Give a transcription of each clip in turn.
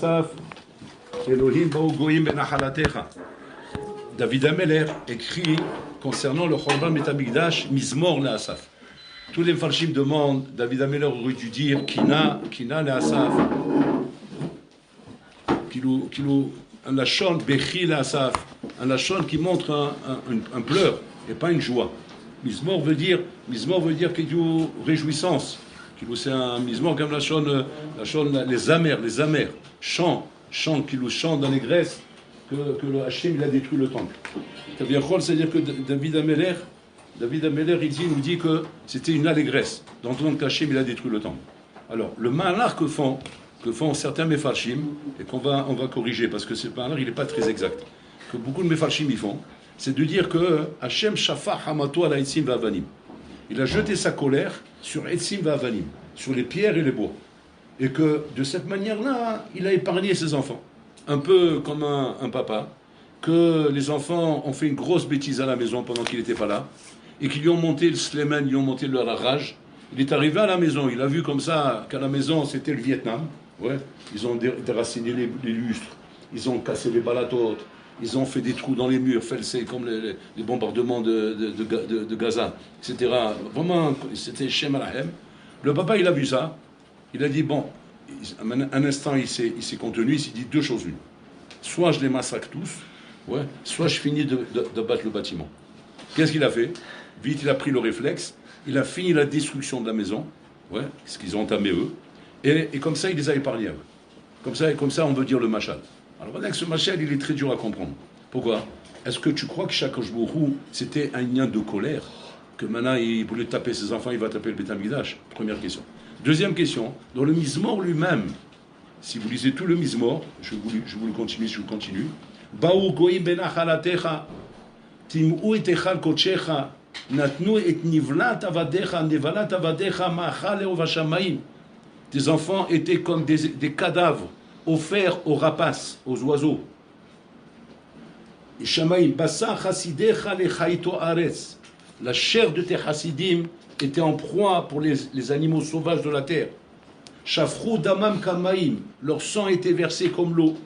Asaf, Elohim ba'u goyim benachalatecha. David Ameler écrit concernant le Chorban Bet Hamikdash, Mizmor le Asaf. Tous les Mfarshim demandent, David Ameler aurait dû dire Kina le Asaf, un lachon Bechi le Asaf, un lachon qui montre un pleur et pas une joie. Mizmor veut dire qu'il y a réjouissance. C'est un mizmor comme lachon, les amers, chant qu'il chante dans les Grèces que le Hachem il a détruit le temple. C'est-à-dire que David Ameler il nous dit que c'était une allégresse d'entendre qu'Hachem il a détruit le temple. Alors le malheur que font certains Mefarshim, et on va corriger parce que ce malheur il n'est pas très exact, que beaucoup de Mefarshim ils font, c'est de dire que Hachem shafach hamato ala etzim va'avanim. Il a jeté sa colère sur etzim va'avanim, sur les pierres et les bois. Et que de cette manière-là, il a épargné ses enfants. Un peu comme un papa, que les enfants ont fait une grosse bêtise à la maison pendant qu'il n'était pas là, et qu'ils lui ont monté le slemen, ils lui ont monté la rage. Il est arrivé à la maison, il a vu comme ça qu'à la maison c'était le Vietnam. Ouais. Ils ont déraciné les lustres, ils ont cassé les balatotes, ils ont fait des trous dans les murs, c'est comme les bombardements de Gaza, etc. Vraiment, c'était Shem Alahem. Le papa, il a vu ça, il a dit, bon, un instant, il s'est contenu, il s'est dit deux choses l'une. Soit je les massacre tous, ouais, soit je finis de battre le bâtiment. Qu'est-ce qu'il a fait? Vite, il a pris le réflexe, il a fini la destruction de la maison, ouais, ce qu'ils ont entamé eux, et comme ça, il les a épargnés. Comme ça, on veut dire le machal. Alors, avec ce machal, il est très dur à comprendre. Pourquoi? Est-ce que tu crois que chaque Bourou, c'était un lien de colère? Que maintenant, il voulait taper ses enfants, il va taper le Bet Hamikdash? Première question. Deuxième question, dans le Mizmor lui-même, si vous lisez tout le Mizmor, je vous le continue, Ba'u goyim benachalatecha, tim'u et echal kodshecha, natnu et nivlat avadecha, nevalat avadecha, ma'achal le'ov hashamayim. Tes enfants étaient comme des cadavres offerts aux rapaces, aux oiseaux. Et Shamaim, basa chasidecha lechaito aretz. La chair de tes chassidim était en proie pour les animaux sauvages de la terre. Shafrou damam kamaim, leur sang était versé comme l'eau.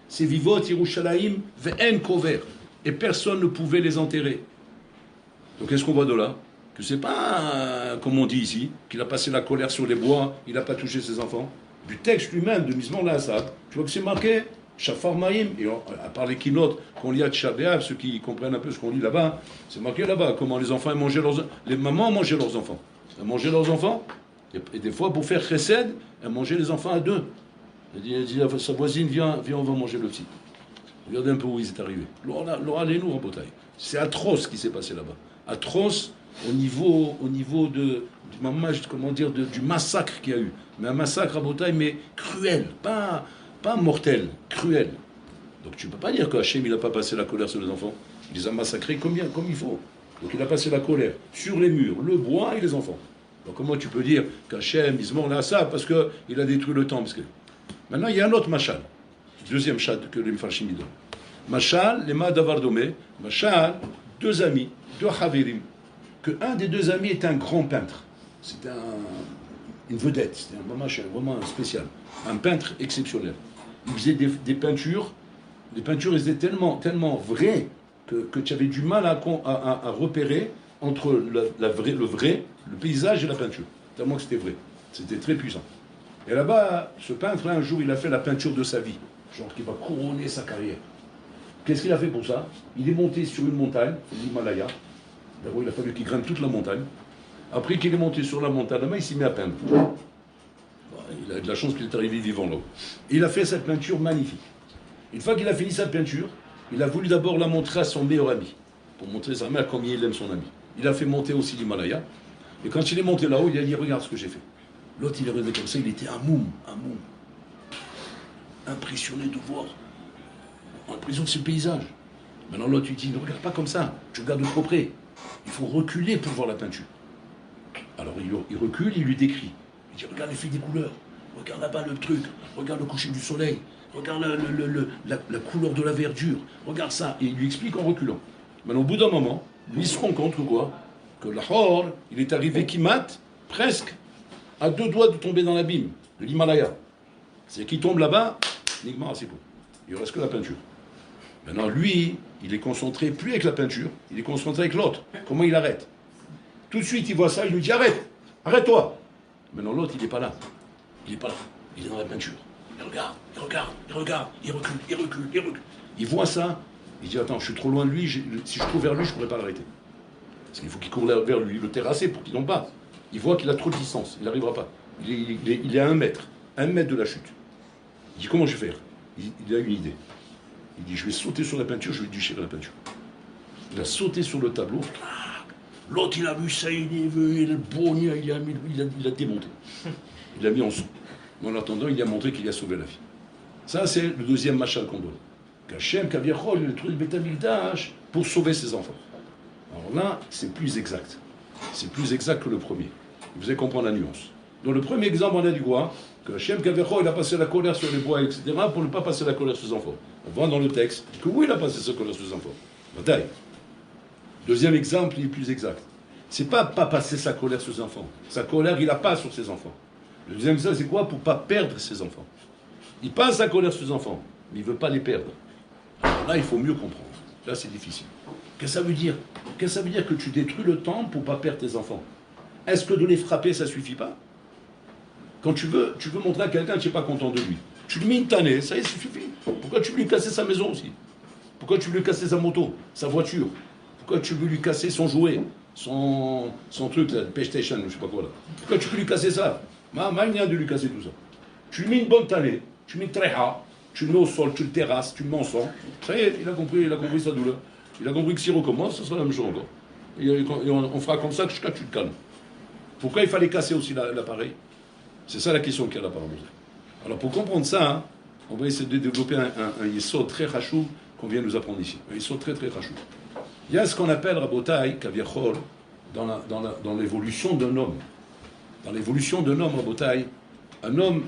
C'est vivot Yerushalayim ve'en kover, et personne ne pouvait les enterrer. Donc qu'est-ce qu'on voit de là? Que c'est pas, comme on dit ici, qu'il a passé la colère sur les bois, il n'a pas touché ses enfants. Du texte lui-même, de Mizmor l'Asaf, tu vois que c'est marqué, Shafar Maïm, et à part les kinotes qu'on lit à Tchabéab, ceux qui comprennent un peu ce qu'on lit là-bas, c'est marqué là-bas, comment les enfants mangeaient les mamans mangeaient leurs enfants. Elles mangeaient leurs enfants, et des fois, pour faire chesed, elles mangeaient les enfants à deux. Elle dit à sa voisine, viens, on va manger le petit. Regardez un peu où ils est arrivés. C'est atroce ce qui s'est passé là-bas. Atroce au niveau du massacre qu'il y a eu. Mais un massacre à Botaï, mais cruel, pas mortel, cruel. Donc tu ne peux pas dire qu'Hachem il n'a pas passé la colère sur les enfants. Il les a massacrés comme il faut. Donc il a passé la colère sur les murs, le bois et les enfants. Donc comment tu peux dire qu'Hachem il se mord là ça parce qu'il a détruit le temple? Maintenant il y a un autre machal. Deuxième chat que les Mfarshim donnent. Machal, les Ma'adavardomé, machal, deux amis, deux Haverim. Que un des deux amis est un grand peintre. C'était une vedette, c'était vraiment spécial. Un peintre exceptionnel. Il faisait des peintures. Les peintures étaient tellement vraies que tu avais du mal à repérer entre le paysage et la peinture. Tellement que c'était vrai. C'était très puissant. Et là-bas, ce peintre, un jour, il a fait la peinture de sa vie. Genre qui va couronner sa carrière. Qu'est-ce qu'il a fait pour ça? Il est monté sur une montagne, l'Himalaya. D'abord, il a fallu qu'il grimpe toute la montagne. Après qu'il est monté sur la montagne, là-bas, il s'est mis à peindre. Bon, il a de la chance qu'il est arrivé vivant là. Il a fait cette peinture magnifique. Une fois qu'il a fini sa peinture, il a voulu d'abord la montrer à son meilleur ami, pour montrer à sa mère combien il aime son ami. Il a fait monter aussi l'Himalaya. Et quand il est monté là-haut, il a dit, regarde ce que j'ai fait. L'autre, il est resté comme ça, il était un moum. Impressionné de voir, impressionné de ce paysage. Maintenant, l'autre, il dit, ne regarde pas comme ça, tu regardes de trop près. Il faut reculer pour voir la peinture. Alors il recule, il lui décrit. Il dit, regarde l'effet des couleurs, regarde là-bas le truc, regarde le coucher du soleil, regarde la couleur de la verdure, regarde ça. Et il lui explique en reculant. Maintenant, au bout d'un moment, il se rend compte que quoi? Que l'Ahor, il est arrivé Kimat, presque, à deux doigts de tomber dans l'abîme de l'Himalaya. C'est-à-dire qu'il tombe là-bas, Nigmar, c'est bon. Il ne reste que la peinture. Maintenant, lui, il est concentré plus avec la peinture, il est concentré avec l'autre. Comment il arrête? Tout de suite, il voit ça, il lui dit arrête, arrête-toi. Maintenant, l'autre, il n'est pas là. Il n'est pas là. Il est dans la peinture. Il regarde, il regarde, il regarde, il recule, il recule, il recule. Il voit ça, il dit attends, je suis trop loin de lui, si je cours vers lui, je ne pourrais pas l'arrêter. Parce qu'il faut qu'il court vers lui, le terrasser pour qu'il tombe pas. Il voit qu'il a trop de distance, il n'arrivera pas. Il est à 1 mètre de la chute. Il dit comment je vais faire? Il a une idée. Il dit je vais sauter sur la peinture, je vais déchirer la peinture. Il a sauté sur le tableau. L'autre il a vu ça, il est venu, il a le bonnier, il a démonté. Il l'a mis en son. Mais en attendant, il a montré qu'il a sauvé la vie. Ça c'est le deuxième machal qu'on donne. Qu'Hachem, Kaviachol, il a détruit le Beth Amikdash pour sauver ses enfants. Alors là, c'est plus exact. C'est plus exact que le premier. Vous allez comprendre la nuance. Dans le premier exemple, on a dit quoi? Que Hachem Kaviachol, il a passé la colère sur les bois, etc., pour ne pas passer la colère sur ses enfants. On voit dans le texte que oui, il a passé sa colère sur ses enfants. Bataille. Deuxième exemple, il est plus exact. C'est pas passer sa colère sur ses enfants. Sa colère, il n'a pas sur ses enfants. Le deuxième exemple, c'est quoi? Pour ne pas perdre ses enfants. Il passe sa colère sur ses enfants, mais il ne veut pas les perdre. Alors là, il faut mieux comprendre. Là, c'est difficile. Qu'est-ce que ça veut dire? Qu'est-ce que ça veut dire que tu détruis le temple pour ne pas perdre tes enfants? Est-ce que de les frapper, ça ne suffit pas? Quand tu veux montrer à quelqu'un que tu n'es pas content de lui, tu lui mets une tannée, ça y est, ça suffit. Pourquoi tu veux lui casser sa maison aussi? Pourquoi tu veux lui casser sa moto, sa voiture? Pourquoi tu veux lui casser son jouet, son truc, là, PlayStation, je ne sais pas quoi là? Pourquoi tu veux lui casser ça? Mania de lui casser tout ça. Tu lui mets une bonne tannée, tu mets tréha, tu le mets au sol, tu le terrasses, tu le mets en sang. Ça y est, il a compris sa douleur. Il a compris que s'il recommence, ce sera la même chose encore. Et on fera comme ça jusqu'à tu te calmes. Pourquoi il fallait casser aussi l'appareil? C'est ça la question qu'il y a là par exemple. Alors pour comprendre ça, hein, on va essayer de développer un yesod très rachou qu'on vient nous apprendre ici. Un yesod très très rachou. Il y a ce qu'on appelle Rabotai, Kaviachol, dans l'évolution d'un homme. Dans l'évolution d'un homme, Rabotai, un homme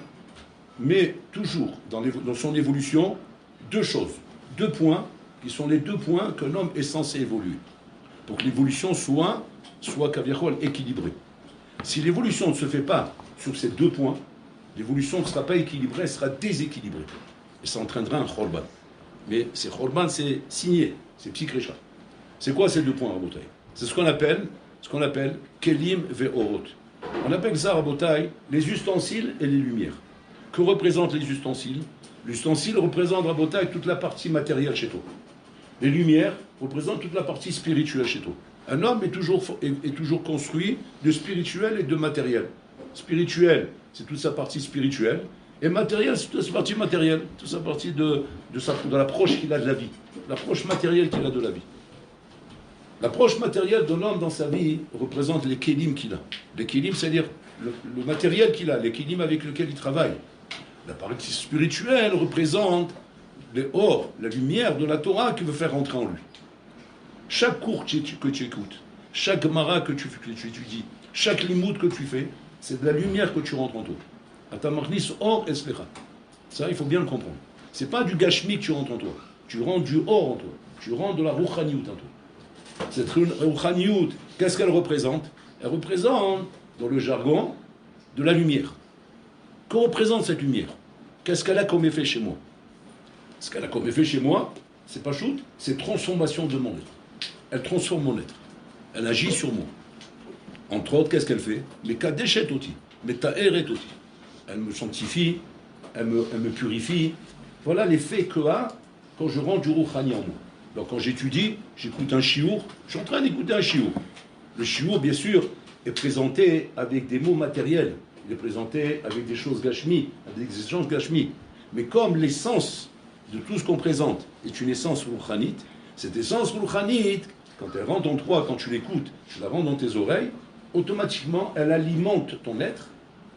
met toujours dans son évolution deux choses, 2 points, qui sont les 2 points qu'un homme est censé évoluer. Pour que l'évolution soit Kaviachol équilibrée. Si l'évolution ne se fait pas sur ces 2 points, l'évolution ne sera pas équilibrée, elle sera déséquilibrée. Et ça entraînera un Chorban. Mais ces Chorban, c'est signé, c'est Psikrecha. C'est quoi ces 2 points, Rabotai? C'est ce qu'on appelle Kelim Ve'orot. On appelle ça, Rabotai, les ustensiles et les lumières. Que représentent les ustensiles? L'ustensile représente, Rabotai, toute la partie matérielle chez toi. Les lumières représentent toute la partie spirituelle chez toi. Un homme est toujours construit de spirituel et de matériel. Spirituel, c'est toute sa partie spirituelle. Et matériel, c'est toute sa partie matérielle. Toute sa partie de l'approche qu'il a de la vie. L'approche matérielle qu'il a de la vie. L'approche matérielle de l'homme dans sa vie représente les kélim qu'il a. Les kélim, c'est-à-dire le matériel qu'il a, les kélim avec lesquels il travaille. La partie spirituelle représente la lumière de la Torah qu'il veut faire rentrer en lui. Chaque cours que tu écoutes, chaque mara que tu étudies, chaque limoud que tu fais, c'est de la lumière que tu rentres en toi. Atamarnis or eslecha. Ça, il faut bien le comprendre. C'est pas du gashmi que tu rentres en toi. Tu rentres du or en toi. Tu rentres de la rouchaniout en toi. Cette rouchaniout, qu'est-ce qu'elle représente? Elle représente, dans le jargon, de la lumière. Que représente cette lumière? Qu'est-ce qu'elle a comme effet chez moi? Ce qu'elle a comme effet chez moi, c'est pas shoot, c'est transformation de mon être. Elle transforme mon être. Elle agit sur moi. Entre autres, qu'est-ce qu'elle fait? Mais kadeshet oti, mais ta'eret oti. Elle me sanctifie, elle me purifie. Voilà l'effet que a quand je rentre du rouchani en moi. Donc quand j'étudie, j'écoute un chiour, je suis en train d'écouter un chiour. Le chiour, bien sûr, est présenté avec des mots matériels. Il est présenté avec des choses gashmi, avec des échanges gashmi. Mais comme l'essence de tout ce qu'on présente est une essence rouchanite, cette essence rouchanite, quand elle rentre en toi, quand tu l'écoutes, tu la rentres dans tes oreilles, automatiquement, elle alimente ton être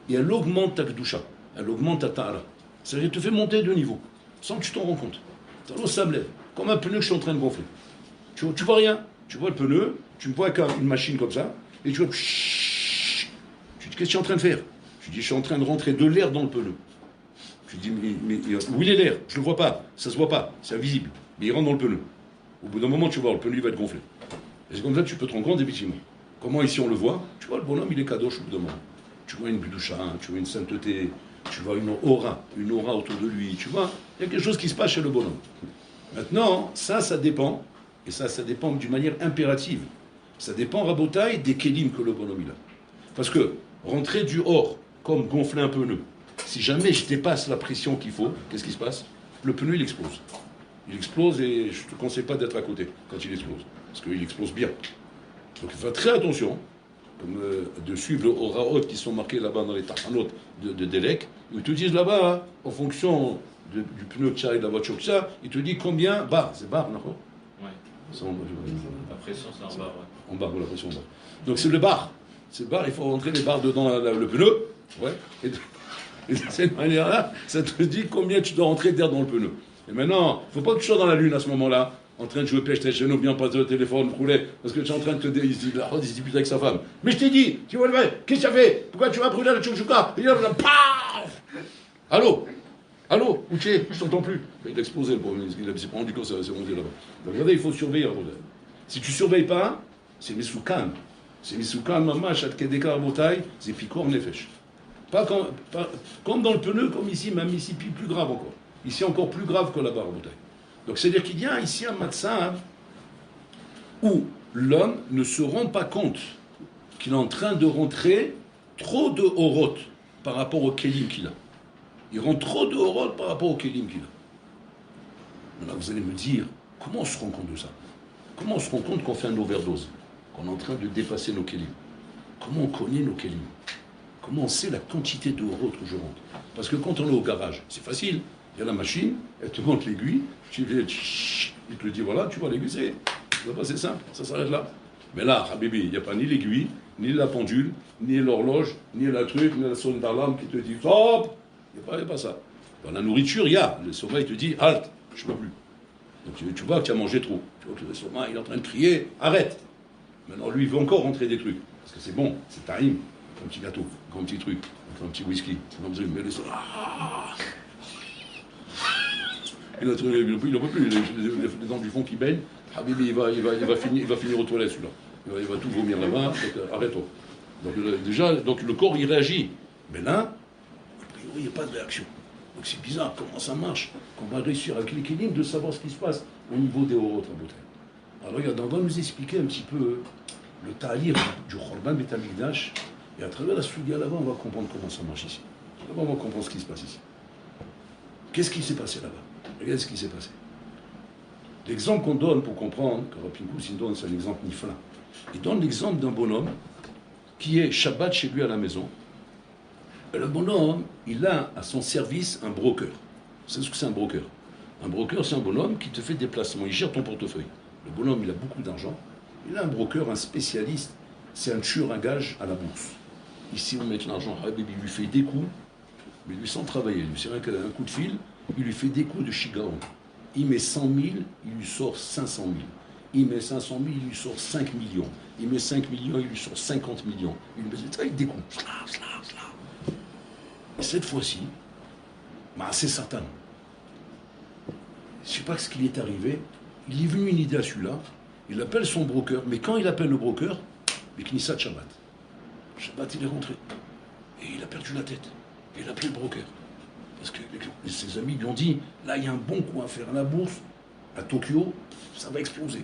et elle augmente ta kedusha, elle augmente ta ta'ala. C'est-à-dire qu'elle te fait monter de niveau, sans que tu t'en rends compte. Ça me lève, comme un pneu que je suis en train de gonfler. Tu vois rien, tu vois le pneu, tu me vois avec une machine comme ça, et tu vois, tu dis, qu'est-ce que tu es en train de faire? Tu dis, je suis en train de rentrer de l'air dans le pneu. Tu dis, mais où il est l'air? Je ne le vois pas, ça ne se voit pas, c'est invisible, mais il rentre dans le pneu. Au bout d'un moment, tu vois, le pneu il va être gonflé. Et c'est comme ça que tu peux te rendre compte, effectivement. Comment ici on le voit? Tu vois, le bonhomme, il est kadosh au bout d'un moment. Tu vois une bidoucha, tu vois une sainteté, tu vois une aura autour de lui, tu vois, il y a quelque chose qui se passe chez le bonhomme. Maintenant, ça dépend, et ça dépend d'une manière impérative. Ça dépend, Rabotaï, des kélim que le bonhomme il a. Parce que rentrer du or, comme gonfler un pneu, si jamais je dépasse la pression qu'il faut, qu'est-ce qui se passe? Le pneu, il explose. Il explose et je ne te conseille pas d'être à côté quand il explose. Parce qu'il explose bien. Donc il faut faire très attention, comme de suivre les oraot qui sont marqués là-bas dans les tachanotes de Delek. Ils te disent là-bas, hein, en fonction du pneu que ça et de la voiture que ça, ils te disent combien bar. C'est bar, non? Ouais. La pression, c'est en bar, ouais. En bar, la pression en bar. Donc c'est le bar. C'est le bar, il faut rentrer les barres dedans le pneu. Ouais. Et de cette manière-là, ça te dit combien tu dois rentrer d'air dans le pneu. Et maintenant, il ne faut pas que tu sois dans la lune à ce moment-là, en train de jouer PlayStation ou bien passer au téléphone, rouler, parce que tu es en train de te disputer avec sa femme. Mais je t'ai dit, tu vois le vrai, qu'est-ce que tu as fait? Pourquoi tu vas brûler le chouchouka? Et là, paf! Allô? Allô? Où tu es? Je t'entends plus. Il a explosé le pauvre, il s'est pas rendu compte, ça s'est monté là-bas. Donc regardez, il faut surveiller. Si tu ne surveilles pas, c'est Mesoukan. C'est Mesoukan, maman, Chatkedeka, Rabotaï, c'est Picor Nefesh. Pas comme dans le pneu, comme ici, même ici, plus grave encore. Ici, encore plus grave que là-bas, Rabotaï. Donc, c'est-à-dire qu'il y a ici un matzah où l'homme ne se rend pas compte qu'il est en train de rentrer trop de horot par rapport au kélim qu'il a. Il rentre trop de horot par rapport au kélim qu'il a. Maintenant, vous allez me dire, comment on se rend compte de ça? Comment on se rend compte qu'on fait une overdose? Qu'on est en train de dépasser nos kélim? Comment on connaît nos kélim? Comment on sait la quantité de horot que je rentre? Parce que quand on est au garage, c'est facile. Il y a la machine, elle te montre l'aiguille, il te dit voilà, tu vois l'aiguille, c'est simple, ça s'arrête là. Mais là, Habibi, il n'y a pas ni l'aiguille, ni la pendule, ni l'horloge, ni la truc, ni la sonne d'alarme qui te dit stop. Il n'y a pas ça. Dans la nourriture, il y a. Le sommeil te dit halte, je ne peux plus. Donc tu vois que tu as mangé trop. Tu vois que le sommeil il est en train de crier arrête. Maintenant, lui, il veut encore rentrer des trucs. Parce que c'est bon, c'est taïm. Un petit gâteau, un petit truc, un petit whisky. Mais le sommeil. Il n'en peut plus, les dents du fond qui baignent. Habibi, il va finir aux toilettes celui-là. Il va tout vomir là-bas, arrête-toi. Donc déjà, le corps il réagit. Mais là, a priori, il n'y a pas de réaction. Donc c'est bizarre, comment ça marche? Qu'on va réussir avec l'équilibre de savoir ce qui se passe au niveau des horot à beauté. Alors regarde, on va nous expliquer un petit peu le taïr du Khorban Beit HaMikdash. Et à travers la Sugia là-bas, on va comprendre comment ça marche ici. Là-bas, on va comprendre ce qui se passe ici. Qu'est-ce qui s'est passé là-bas? Regardez ce qui s'est passé. L'exemple qu'on donne pour comprendre, que Rapinkus il donne, c'est un exemple nifla. Il donne l'exemple d'un bonhomme qui est Shabbat chez lui à la maison. Et le bonhomme, il a à son service un broker. Vous savez ce que c'est un broker? Un broker, c'est un bonhomme qui te fait des placements. Il gère ton portefeuille. Le bonhomme, il a beaucoup d'argent. Il a un broker, un spécialiste. C'est un tueur à gage à la bourse. Ici, on met l'argent. Il lui fait des coups, mais lui sans travailler. Lui, c'est rien qu'un coup de fil. Il lui fait des coups de Shigaon. Il met 100 000, il lui sort 500 000. Il met 500 000, il lui sort 5 millions. Il met 5 millions, il lui sort 50 millions. Il lui met avec des coups. Et cette fois-ci, c'est Satan. Je ne sais pas ce qui est arrivé. Il est venu une idée à celui-là. Il appelle son broker. Mais quand il appelle le broker, mais Knissat Shabbat. Shabbat, il est rentré. Et il a perdu la tête. Et il a appelé le broker. Parce que ses amis lui ont dit, là, il y a un bon coup à faire à la bourse, à Tokyo, ça va exploser.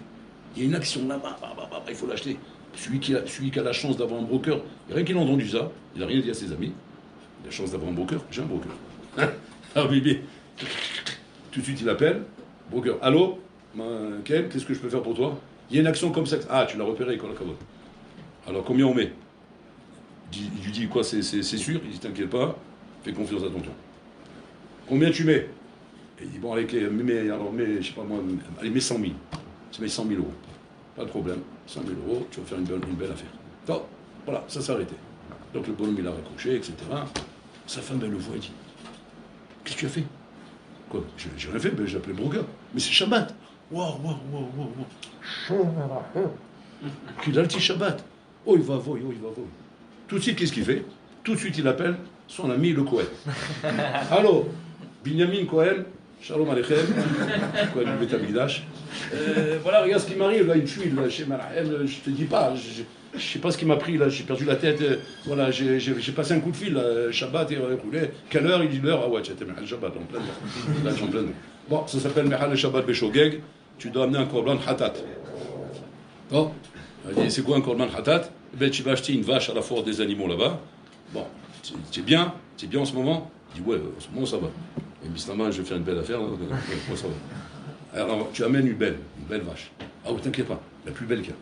Il y a une action là-bas, il faut l'acheter. Celui qui a la chance d'avoir un broker, il n'y a rien qu'il a entendu ça, il n'a rien dit à ses amis. Il a la chance d'avoir un broker, j'ai un broker. Ah bébé. Tout de suite, il appelle, broker. Allô, Ken, qu'est-ce que je peux faire pour toi? Il y a une action comme ça. Ah, tu l'as repéré, quand la cavote. Alors, combien on met? Il lui dit, quoi, c'est sûr? Il dit, t'inquiète pas, fais confiance à tonton. Combien tu mets? Et il dit, bon, allez, mets, je sais pas moi, allez, mets 100 000. Tu mets 100 000 euros. Pas de problème. 100 000 euros, tu vas faire une belle affaire. Donc, voilà, ça s'est arrêté. Donc le bonhomme, il a raccroché, etc. Sa femme, elle le voit, elle dit, qu'est-ce que tu as fait? Quoi? J'ai rien fait, ben, j'ai appelé le broker. Mais c'est Shabbat. Waouh. Qu'il a le petit Shabbat. Oh, il va voir. Tout de suite, qu'est-ce qu'il fait? Tout de suite, il appelle son ami le Cohen. Allô, Binyamin Cohen, Shalom Aleichem, Cohen du Beit HaMikdash. Voilà, regarde ce qui m'arrive, là, une tuile, chez Marahem, je te dis pas, Je sais pas ce qui m'a pris là, j'ai perdu la tête. Voilà, j'ai passé un coup de fil, là, Shabbat et roulé. Quelle heure? Il dit l'heure. Ah ouais, c'était Mehal Shabbat, en plein. Là, je suis en plein. Bon, ça s'appelle Mehal Shabbat Beshogeg. Tu dois amener un korban hatat. Bon, il dit c'est quoi un korban hatat? Eh ben, tu vas acheter une vache à la foire des animaux là-bas. Bon, c'est bien en ce moment? Il dit ouais, en ce moment ça va. Et Mistama, je vais faire une belle affaire, là, moi ça va. Alors, tu amènes une belle vache. Ah oui, t'inquiète pas, la plus belle qu'il y a.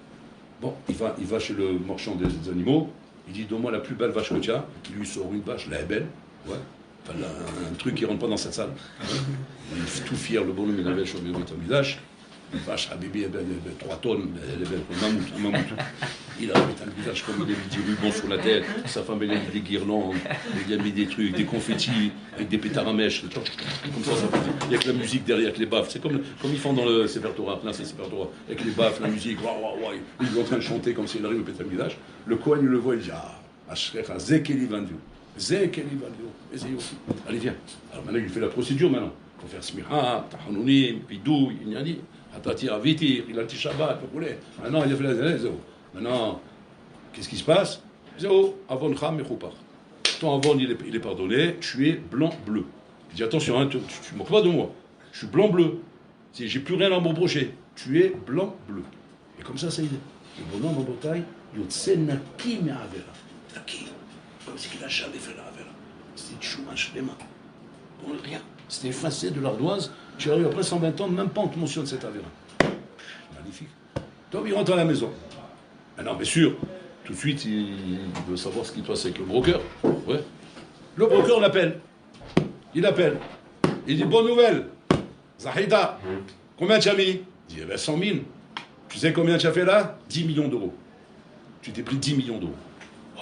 Bon, il va chez le marchand des animaux, il dit donne-moi la plus belle vache que tu as. Il lui sort une vache, là, elle est belle, ouais. Enfin, là, un truc qui rentre pas dans cette salle. Il est tout fier, le bonhomme, il avait chauffé au village. Une vache, Habibi, elle est 3 tonnes, elle est belle, un mammouth. Il a mis un visage comme il a mis des rubans sur la tête, sa femme elle a mis des guirlandes, il a mis des trucs, des confettis, avec des pétards à mèche, comme ça il y a que la musique derrière, avec les baffes, c'est comme ils font dans le Sefer Torah, là c'est Sefer Torah, avec les baffes, la musique, il est en train de chanter comme s'il arrive au pétard village, le Kohen il le voit, il dit Ashrecha, Zekeli Vandio, allez viens, alors maintenant il fait la procédure maintenant, il faut faire Smicha, Tahanonim, Vidou, Inyani, Atati Avitir, il a le Shabbat, vous voulez, maintenant il a fait la zéro. Maintenant, qu'est-ce qui se passe? Zéro, avoncha mechoupar. Ton avon, il est pardonné, tu es blanc-bleu. Il dit attention, hein, tu ne moques pas de moi. Je suis blanc-bleu. J'ai plus rien à me reprocher. Tu es blanc-bleu. Et comme ça y est. Le bonhomme en bataille, Yotse Naki Me'avera. Naki. Comme si il n'a jamais fait la Avera. C'était chômage flema. Bon, rien. C'était effacé de l'ardoise. Tu arrives après 120 ans, même pas on te mentionne cette Avera. Magnifique. Donc il rentre à la maison. Alors, bien sûr, tout de suite, il veut savoir ce qui se passe avec le broker. Ouais. Le broker l'appelle. Il appelle. Il dit bonne nouvelle. Zahida, combien tu as mis? Il dit 100 000. Tu sais combien tu as fait là? 10 millions d'euros. Tu t'es pris 10 millions d'euros. Oh.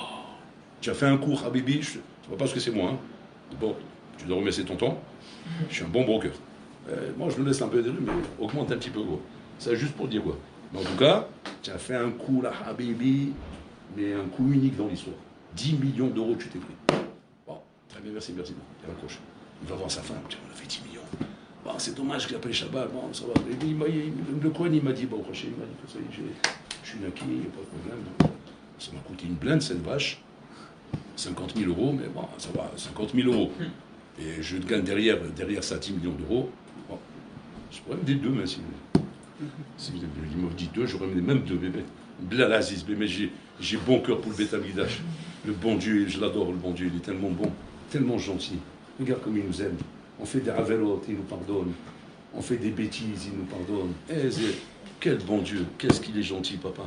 Tu as fait un cours, Habibi. Je ne sais pas parce que c'est moi. Hein. Bon, tu dois remercier ton temps. Je suis un bon broker. Moi, je me laisse un peu des rues, mais augmente un petit peu. Quoi. C'est juste pour dire quoi. Mais en tout cas, tu as fait un coup là, Habibi, mais un coup unique dans l'histoire. 10 millions d'euros tu t'es pris. Bon, très bien, merci. Bon, il raccroche. Il va voir sa femme, on a fait 10 millions. Bon, c'est dommage qu'il appelle Shabbat, bon, ça va. Le Kohen, il m'a dit, bon, il m'a dit que ça y est, je suis naquis, il n'y a pas de problème. Ça m'a coûté une blinde, cette vache. 50 000 euros, mais bon, ça va, 50 000 euros. Et je gagne derrière ça 10 millions d'euros. Bon, je pourrais me dire 2, mais si il m'a dit 2, j'aurais mis même 2 bébés. Bilal Aziz, mais j'ai bon cœur pour le Beth Amikdash. Le bon Dieu, je l'adore, le bon Dieu, il est tellement bon, tellement gentil. Regarde comme il nous aime. On fait des ravelotes, il nous pardonne. On fait des bêtises, il nous pardonne. Quel bon Dieu, qu'est-ce qu'il est gentil, papa.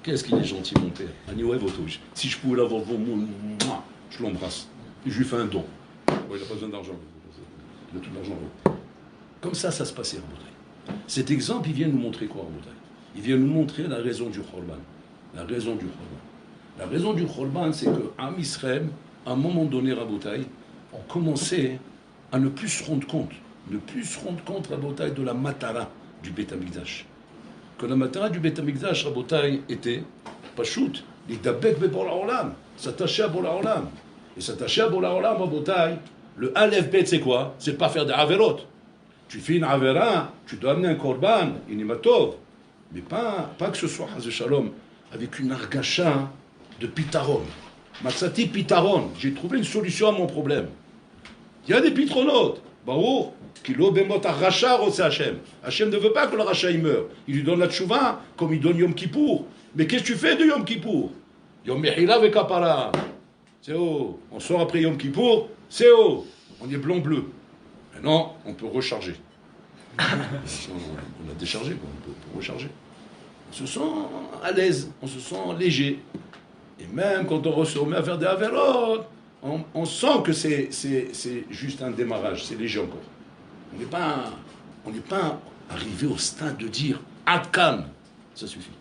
Qu'est-ce qu'il est gentil, mon père. Si je pouvais l'avoir devant moi, je l'embrasse. Et je lui fais un don. Il n'a pas besoin d'argent. Il a tout l'argent. Comme ça se passait en Bretagne. Cet exemple, il vient nous montrer quoi en Bretagne? Il vient nous montrer la raison du Khorban. La raison du Khorban. La raison du Khorban, c'est qu'à Israël, à un moment donné, Rabotai, on commençait à ne plus se rendre compte, Rabotai, de la matara du Beth Amikdash. Que la matara du Beth Amikdash, Rabotai, était pas shoot, les dabek bebola olam, s'attacher à bola olam. Et s'attacher à bola olam, Rabotai, le Aleph Bet, c'est quoi? C'est pas faire des averot. Tu fais une avera, tu dois amener un korban, une imatov. Mais pas que ce soit Hazé Shalom, avec une argacha de pitaron. Matsati pitaron, j'ai trouvé une solution à mon problème. Il y a des pitronotes. Baour, qui l'obémot à rachat, c'est Hachem. Hachem ne veut pas que le rachat il meure. Il lui donne la tchouva comme il donne Yom Kippour. Mais qu'est-ce que tu fais de Yom Kippour? Yom Mechila avec Kapara. C'est haut. On sort après Yom Kippour, c'est haut. On est blanc-bleu. Maintenant, on peut recharger. On a déchargé, quoi. On peut recharger. On se sent à l'aise, on se sent léger. Et même quand on se remet à faire des avérotes, on sent que c'est juste un démarrage, c'est léger encore. On n'est pas arrivé au stade de dire « Adkan », ça suffit.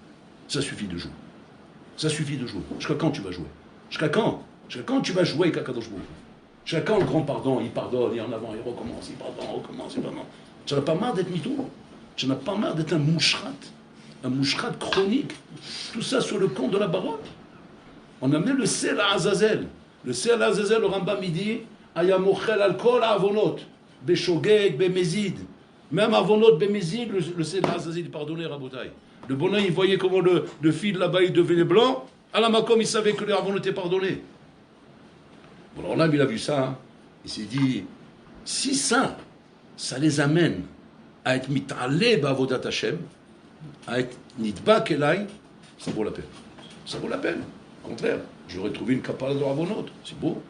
Ça suffit de jouer. Ça suffit de jouer. Jusqu'à quand tu vas jouer? Jusqu'à quand tu vas jouer avec Akadosh Baruch Hu? Jusqu'à quand le grand pardon, il pardonne, il en avant, il recommence, il pardonne, recommence, il pardonne. Tu n'en as pas marre d'être mytho? Tu n'en as pas marre d'être un mouchrat chronique? Tout ça sur le compte de la barotte? On a amené le sel à Azazel. Le sel à Azazel, le Rambam dit Ayamochel alcool à avonot, beshogeg, bemezid. Même avonot, bemezid, le sel à Azazel, il pardonnait Rabotai. Le bonhomme, il voyait comment le fil là-bas, il devenait blanc. À la Makom, il savait que les Ravon étaient pardonnés. Bon, alors là, il a vu ça, il s'est dit, si ça les amène à être mitalé ba'avodat Hashem, à être nidba kelai, ça vaut la peine. Ça vaut la peine. Au contraire, j'aurais trouvé une kapara de Ravonot, c'est beau.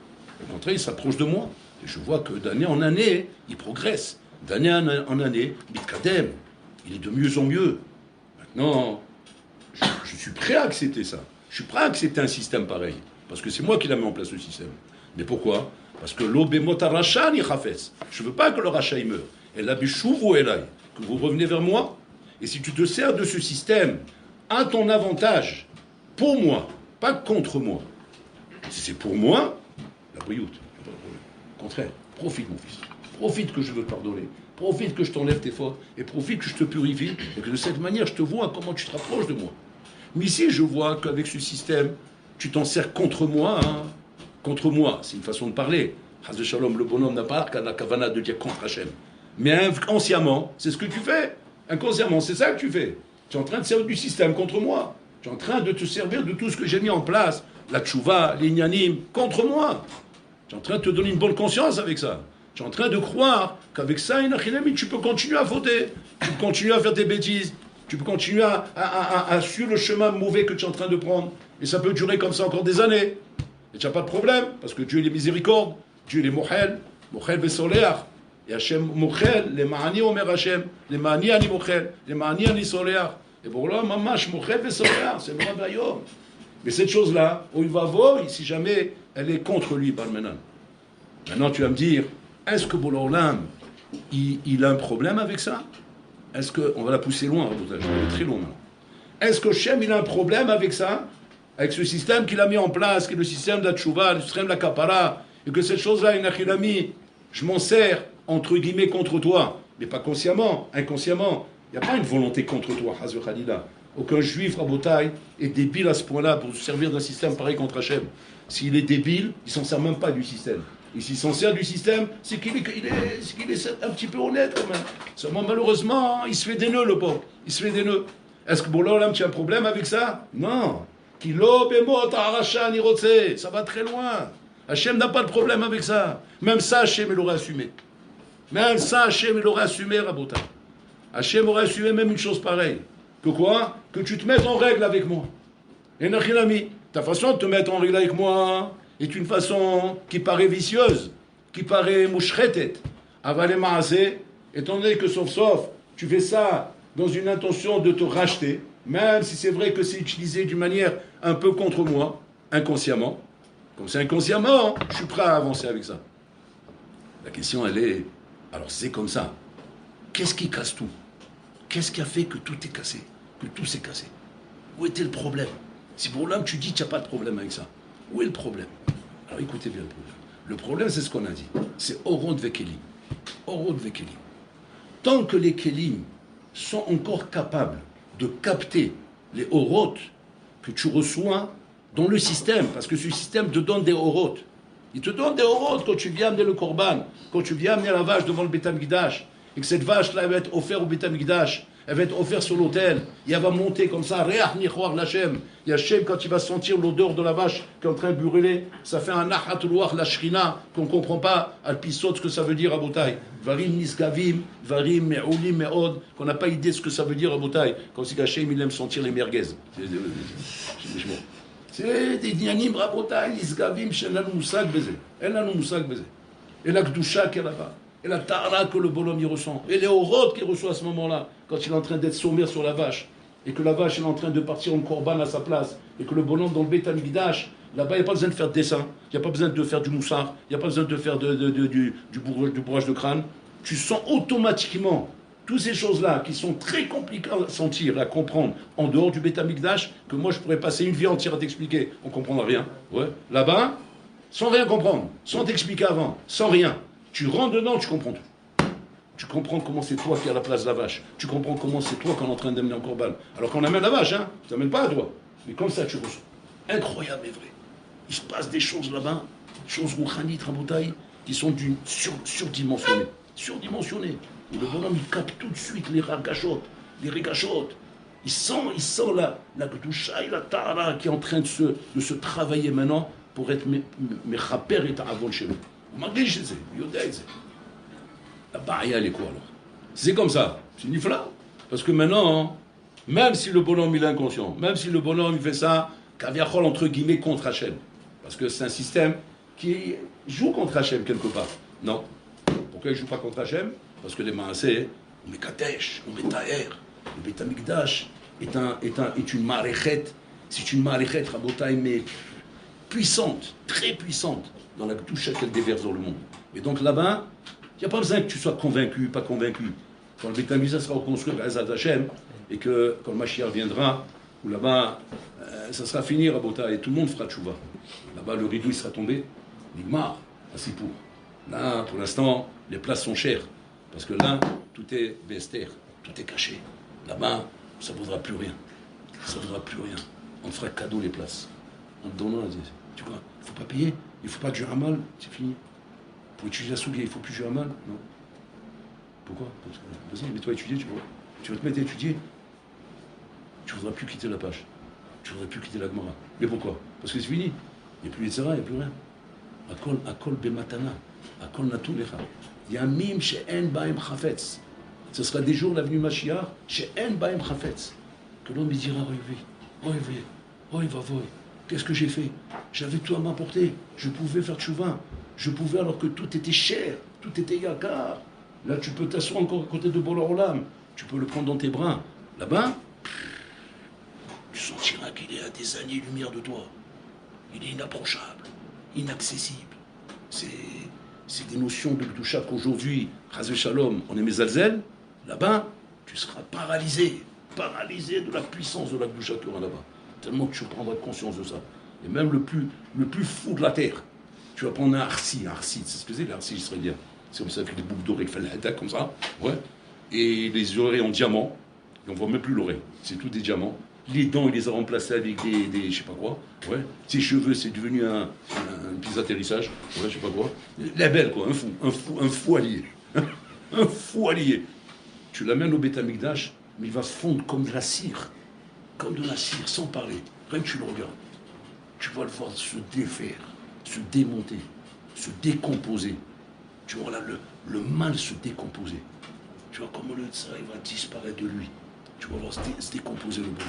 Au contraire, il s'approche de moi. Et je vois que d'année en année, il progresse. D'année en année, mitkadem, il est de mieux en mieux. Maintenant, je suis prêt à accepter ça. Je suis prêt à accepter un système pareil. Parce que c'est moi qui l'ai mis en place, le système. Mais pourquoi? Parce que l'obémot aracha ni chafes. Je ne veux pas que le rachat meure. Et la bichouv ou elai, que vous revenez vers moi. Et si tu te sers de ce système à ton avantage, pour moi, pas contre moi. Si c'est pour moi, la brioute, pas de problème. Au contraire, profite mon fils. Profite que je veux te pardonner. Profite que je t'enlève tes fautes. Et profite que je te purifie. Et que de cette manière, je te vois comment tu te rapproches de moi. Mais ici, je vois qu'avec ce système, tu t'en sers contre moi. Hein. Contre moi, c'est une façon de parler. Chas de Shalom, le bonhomme n'a pas la kavana de dire contre Hachem. Mais inconsciemment, c'est ce que tu fais. Inconsciemment, c'est ça que tu fais. Tu es en train de servir du système contre moi. Tu es en train de te servir de tout ce que j'ai mis en place. La tchouva, l'ignanim, contre moi. Tu es en train de te donner une bonne conscience avec ça. Tu es en train de croire qu'avec ça, tu peux continuer à fauter. Tu peux continuer à faire des bêtises. Tu peux continuer à suivre le chemin mauvais que tu es en train de prendre. Et ça peut durer comme ça encore des années. Et tu n'as pas de problème, parce que Dieu il est miséricorde. Dieu il est mochel. Mochel vesoleach. Et Hachem mochel. Les ma'ani omer Hachem. Les ma'ani ani mochel. Les ma'ani ani soleach. Et pour là, mamash mochel vesoleach. C'est le royaume. Mais cette chose-là, où il va voir, si jamais elle est contre lui, Balmenan. Maintenant, tu vas me dire, est-ce que Bololam, il a un problème avec ça? Est-ce que, on va la pousser loin, je vais aller très loin maintenant. Est-ce que Shem, il a un problème avec ça? Avec ce système qu'il a mis en place, qui est le système de la tchouva, le système de la kapara, et que cette chose-là, il a mis, je m'en sers, entre guillemets, contre toi, mais pas consciemment, inconsciemment. Il n'y a pas une volonté contre toi, Hazur Khalila. Aucun juif, Rabotai, est débile à ce point-là pour se servir d'un système pareil contre Hachem. S'il est débile, il ne s'en sert même pas du système. Et s'il s'en sert du système, c'est qu'il est un petit peu honnête quand même. Seulement, malheureusement, il se fait des nœuds, le pauvre. Il se fait des nœuds. Est-ce que Bololam, tu as un problème avec ça? Non. Ça va très loin. Hachem n'a pas de problème avec ça. Même ça, Hachem, il aurait assumé. Même ça, Hachem, il aurait assumé, Rabotai. Hachem aurait assumé même une chose pareille. Que quoi? Que tu te mettes en règle avec moi. Et Nachilami, ta façon de te mettre en règle avec moi est une façon qui paraît vicieuse, qui paraît mouchretet. Avalé maasé, étant donné que sauf, tu fais ça dans une intention de te racheter, même si c'est vrai que c'est utilisé d'une manière un peu contre moi, inconsciemment. Comme c'est inconsciemment, je suis prêt à avancer avec ça. La question, elle est, alors c'est comme ça. Qu'est-ce qui casse tout? Qu'est-ce qui a fait que tout est cassé? Que tout s'est cassé? Où était le problème? Si pour l'homme tu dis qu'il n'y a pas de problème avec ça, où est le problème? Alors écoutez bien le problème. Le problème, c'est ce qu'on a dit. C'est Orod Vekelim. Orod Vekelim. Tant que les Kelim sont encore capables de capter les Orot que tu reçois dans le système, parce que ce système te donne des Orot. Il te donne des Orot quand tu viens amener le Korban, quand tu viens amener la vache devant le Beth Amikdash, et que cette vache-là va être offerte au Beth Amikdash, elle va être offerte sur l'autel, et elle va monter comme ça, Reach Nichoar Lachem. Et Hachem, quand il va sentir l'odeur de la vache qui est en train de brûler, ça fait un Nahat Loach la Shrina, qu'on ne comprend pas, Alpisot, ce que ça veut dire à Botaï. Varim Nisgavim, Varim Me'oulim Me'od, qu'on n'a pas idée de ce que ça veut dire à Botaï. Comme si Hachem, il aime sentir les merguez. C'est des dianim Rabotaï, Nisgavim, Shenan Moussak Bezé. Elle a Moussak Bezé. Et la Kdusha qui est là-bas. Et la Tara que le bonhomme y ressent. Et les Orot qu'il reçoit à ce moment-là, quand il est en train d'être sommaire sur la vache. Et que la vache est en train de partir en korban à sa place. Et que le bonhomme dans le Beth Amikdash, là-bas, il n'y a pas besoin de faire de dessin. Il n'y a pas besoin de faire du moussard. Il n'y a pas besoin de faire du bourrage de crâne. Tu sens automatiquement toutes ces choses-là qui sont très compliquées à sentir, à comprendre en dehors du Beth Amikdash, que moi je pourrais passer une vie entière à t'expliquer. On ne comprendra rien. Ouais. Là-bas, sans rien comprendre, sans t'expliquer avant, sans rien. Tu rentres dedans, tu comprends tout. Tu comprends comment c'est toi qui es à la place de la vache. Tu comprends comment c'est toi qu'on est en train d'amener en korban. Alors qu'on amène la vache, hein. Tu n'amènes pas à toi. Mais comme ça, tu reçois. Incroyable et vrai. Il se passe des choses là-bas, choses rouchanit, rabotaï, qui sont surdimensionnées. Surdimensionnées. Et le bonhomme, il capte tout de suite les ragachotes, les régachotes. il sent la Kedusha et la Tahara qui est en train de se travailler maintenant pour être Mechaper et Ta'avon chez nous. Vous m'engagez, la barrière, elle est quoi alors? C'est comme ça, c'est nifla. Parce que maintenant, même si le bonhomme il est inconscient, même si le bonhomme il fait ça, kaviachol entre guillemets contre Hachem, parce que c'est un système qui joue contre Hachem quelque part. Non. Pourquoi il ne joue pas contre Hachem? Parce que les Maaseh, on met Kadesh, on met Taher, le Beth Amikdash est une maréchet, c'est une maréchet, Rabotai, mais puissante, très puissante, dans la touche qu'elle déverse dans le monde. Et donc là-bas, il n'y a pas besoin que tu sois convaincu, pas convaincu. Quand le Beth Amikdash sera reconstruit par Ezat Hachem, et que quand le Mashiach viendra, où là-bas, ça sera fini, Rabotai, et tout le monde fera tchouva. Là-bas, le rideau il sera tombé, Nigmar, à Sipour. Là, pour l'instant, les places sont chères. Parce que là, tout est Bester, tout est caché. Là-bas, ça ne vaudra plus rien. Ça ne vaudra plus rien. On te fera cadeau les places. En te donnant, tu vois, il ne faut pas payer, il ne faut pas de mal, c'est fini. Pour étudier la Sougia, il ne faut plus de mal, non. Pourquoi? Vas-y, mets-toi à étudier, tu vois. Tu vas te mettre à étudier. Tu ne voudras plus quitter la page. Tu ne voudras plus quitter la Gemara. Mais pourquoi? Parce que c'est fini. Il n'y a plus les Tzara, il n'y a plus rien. Akol bematana. Akol natulecha. Yamim she'en ba'em chafetz. Ce sera des jours l'avenue Mashiach she'en ba'em chafetz. Que l'homme il dira oh va voy. Qu'est-ce que j'ai fait? J'avais tout à m'apporter. Je pouvais faire tchouva. Je pouvais alors que tout était cher, tout était yakar. Là tu peux t'asseoir encore à côté de Boré Olam. Tu peux le prendre dans tes bras. Là-bas, tu sentiras qu'il est à des années-lumière de toi. Il est inapprochable, inaccessible. C'est des notions de Kedusha qu'aujourd'hui, Chazé Shalom, on est Mezalzel. Là-bas, tu seras paralysé de la puissance de la Kedusha qu'il y aura là-bas. Tellement que tu prendras conscience de ça. Et même le plus fou de la terre, tu vas prendre un arsi, c'est ce que c'est l'arsi israélien. C'est comme ça, avec des boucles d'oreilles qui font la comme ça, ouais. Et les oreilles en diamant, et on ne voit même plus l'oreille, c'est tout des diamants. Les dents, il les a remplacés avec des je sais pas quoi, ouais. Ses cheveux, c'est devenu un petit atterrissage, ouais, je sais pas quoi. La belle, quoi, un fou allié. Un fou allié. Tu l'amènes au Beth Amikdash, mais il va fondre comme de la cire, sans parler. Rien que tu le regardes. Tu vas le voir se défaire, se démonter, se décomposer. Tu vois là le mal se décomposer. Tu vois comment le ça il va disparaître de lui. Tu vas voir se décomposer le bonheur.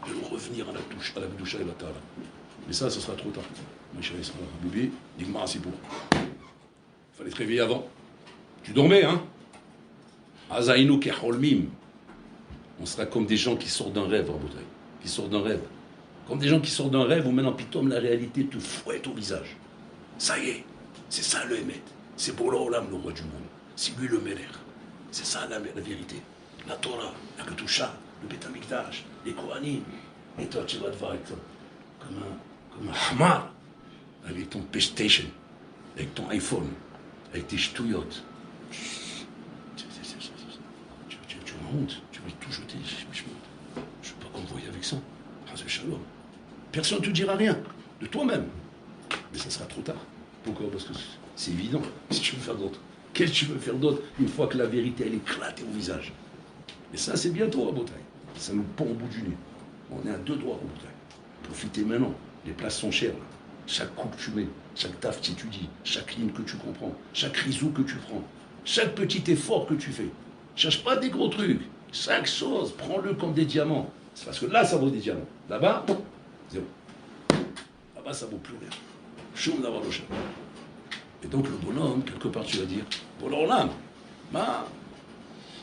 Et revenir à la touche, à la Kedusha et la Tahara. Mais ça sera trop tard. Mes chéris, ça va. Bébé, dis-moi assez pour. Il fallait te réveiller avant. Tu dormais, hein? Azaïnou keholmim. On sera comme des gens qui sortent d'un rêve, Rabotai. Qui sortent d'un rêve. Comme des gens qui sortent d'un rêve où maintenant, pitom, la réalité te fouette au visage. Ça y est, c'est ça le Hémet. C'est Boré Olam, le roi du monde. C'est lui le Meler. C'est ça la vérité. La Torah, la Kedusha, le Beth Amikdash, les Kohanim. Et toi, tu vas te voir comme un hamar, avec ton PlayStation, avec ton iPhone, avec tes ch'touillottes. Tu as honte, tu vas tout jeter. Je ne veux pas qu'on me voie avec ça. Shalom. Personne ne te dira rien, de toi-même. Mais ça sera trop tard. Pourquoi? Parce que c'est évident. Si tu veux faire d'autre, qu'est-ce que tu veux faire d'autre une fois que la vérité elle éclate au visage? Et ça, c'est bientôt à Botaï. Ça nous pend au bout du nez. On est à 2 doigts à Botaï. Profitez maintenant. Les places sont chères. Là. Chaque coup que tu mets, chaque taf que tu dis, chaque ligne que tu comprends, chaque risou que tu prends, chaque petit effort que tu fais. Cherche pas des gros trucs. Chaque chose, prends-le comme des diamants. C'est parce que là, ça vaut des diamants. Là-bas, zéro. Là-bas, ça vaut plus rien. Choum d'avoir le chat. Et donc, le bonhomme, quelque part, tu vas dire, bonhomme, là,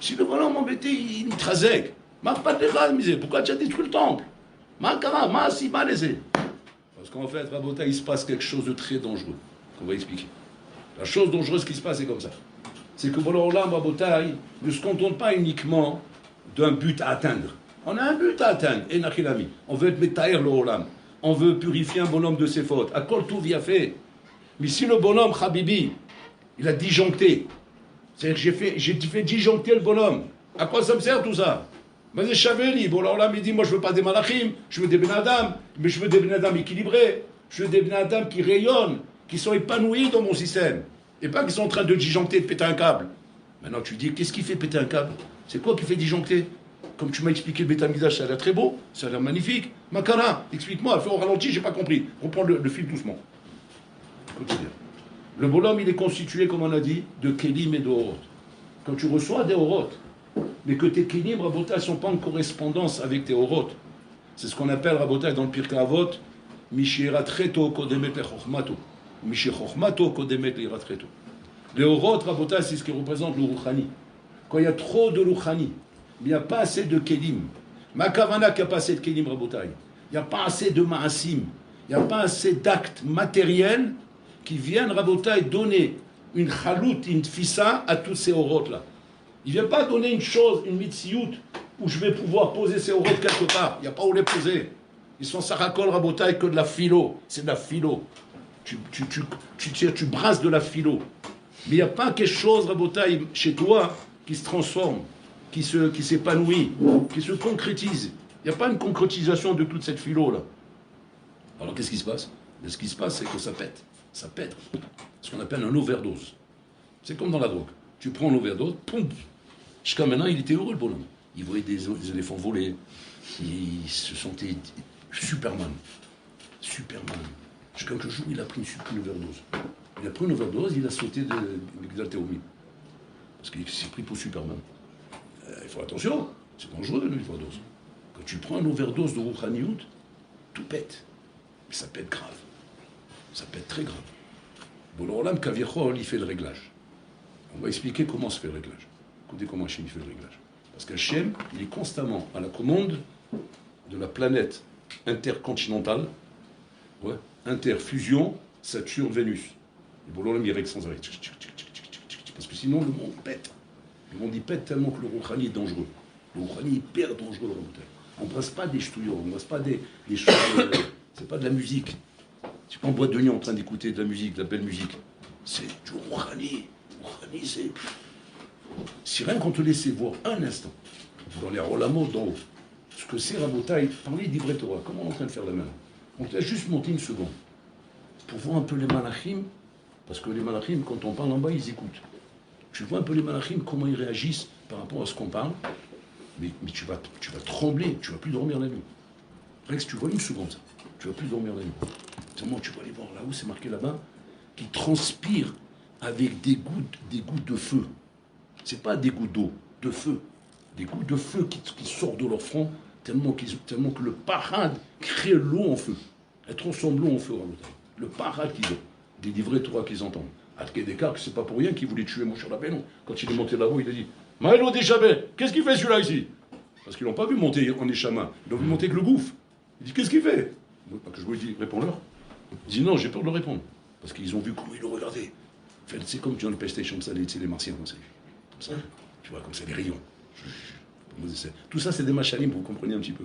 si le bonhomme embêté, il trazègue, pas de l'égal, misé, pourquoi tu as détruit le temple? Si, laissé. Parce qu'en fait, Rabota, il se passe quelque chose de très dangereux, qu'on va expliquer. La chose dangereuse qui se passe, c'est comme ça. C'est que Rabota, Rabotai, ne se contente pas uniquement d'un but à atteindre. On a un but à atteindre, et Nachilami. On veut être Metaher le Olam. On veut purifier un bonhomme de ses fautes. À Kol Touv fait. Mais si le bonhomme, Habibi, il a disjoncté, c'est-à-dire que j'ai fait disjoncter le bonhomme, à quoi ça me sert tout ça? Mais c'est Chaveli, bon Olam, il dit, moi je veux pas des malachim, je veux des ben Adam, mais je veux des ben Adam équilibrés, je veux des ben Adam qui rayonnent, qui sont épanouis dans mon système, et pas qui sont en train de disjoncter, de péter un câble. Maintenant tu dis, qu'est-ce qui fait péter un câble? C'est quoi qui fait disjoncter? Comme tu m'as expliqué le Beth Amikdash, ça a l'air très beau, ça a l'air magnifique. Makara, explique-moi, fais au ralenti, j'ai pas compris. Reprends le fil doucement. Continue. Le bonhomme, il est constitué, comme on a dit, de Kélim et de Horot. Quand tu reçois des Horot, mais que tes Kélim, Rabotai, ne sont pas en correspondance avec tes Horot, c'est ce qu'on appelle, Rabotai, dans le Pirkei Avot, Mishiratreto kodemet lechochmato. Mishichochmato kodemet leiratreto. Les Horot, Rabotai, c'est ce qui représente le Rouchani. Quand il y a trop de Rouchani, il n'y a pas assez de Kélim. Makavana qui a pas assez de Kélim, Rabotai. Il n'y a pas assez de Maasim. Il n'y a pas assez d'actes matériels qui viennent, Rabotai, donner une chalout, une tfissa à tous ces Horot-là. Il ne vient pas donner une chose, une mitziout, où je vais pouvoir poser ces Horot quelque part. Il n'y a pas où les poser. Ils sont sarakol, Rabotai, que de la philo. C'est de la philo. Tu brasses de la philo. Mais il n'y a pas quelque chose, Rabotai, chez toi, qui se transforme, qui s'épanouit, qui se concrétise. Il n'y a pas une concrétisation de toute cette philo-là. Alors qu'est-ce qui se passe? Ce qui se passe, c'est que ça pète. Ça pète. Ce qu'on appelle un overdose. C'est comme dans la drogue. Tu prends l'overdose, poum. Jusqu'à maintenant, il était heureux, le bonhomme. Il voyait des éléphants voler. Il se sentait Superman. Superman. Jusqu'à un jour, il a pris une overdose. Il a pris une overdose, il a sauté de l'Igdaltéomie. Parce qu'il s'est pris pour Superman. Il faut attention, c'est dangereux l'overdose. Quand tu prends une overdose de Rouchaniout, tout pète. Mais ça pète grave. Ça pète très grave. Bon, l'Olam Kaviechol, il fait le réglage. On va expliquer comment se fait le réglage. Écoutez comment Hachem fait le réglage. Parce qu'Hachem, il est constamment à la commande de la planète intercontinentale, interfusion, Saturne-Vénus. Et bon, l'Olam, il règle sans arrêt. Parce que sinon, le monde pète. Le monde, il pète tellement que le Rouchani est dangereux. Le Rouchani est hyper dangereux, le Rouchani. On ne brasse pas des ch'touillots, on ne brasse pas des choses. C'est pas de la musique. Tu n'es pas en boîte de nuit en train d'écouter de la musique, de la belle musique. C'est du Rouchani. Rouchani, c'est. Si rien qu'on te laissait voir un instant, dans les Rolamos d'en haut, ce que c'est Rabotai, parler d'Ivret Torah, comment on est en train de faire la main? On te laisse juste monter une seconde pour voir un peu les malachim, parce que les malachim, quand on parle en bas, ils écoutent. Tu vois un peu les malachim, comment ils réagissent par rapport à ce qu'on parle, mais tu vas trembler, tu ne vas plus dormir la nuit. Rex, tu vois une seconde, tu ne vas plus dormir la nuit. Seulement, tu vas aller voir là-haut, c'est marqué là-bas, qui transpirent avec des gouttes de feu. C'est pas des gouttes d'eau, de feu. Des gouttes de feu qui sortent de leur front, tellement que le parade crée l'eau en feu. Elle transforme l'eau en feu. Le parade qu'ils ont, des livrets Torah qu'ils entendent. Adke Dekar, c'est pas pour rien qu'il voulait tuer Moshe Rabbeinu. Quand il est monté là-haut, il a dit Maëlo Déchabé, qu'est-ce qu'il fait celui-là ici? Parce qu'ils l'ont pas vu monter en échama, ils l'ont vu monter avec le gouffre. Il dit qu'est-ce qu'il fait? Que je lui ai dit réponds-leur. Il dit non, j'ai peur de le répondre. Parce qu'ils ont vu comment il le regardait. C'est comme dans le PlayStation, ça, les martiens, comme ça. Comme ça, tu vois, comme ça, les rayons. Tout ça, c'est des machalim, pour que vous compreniez un petit peu.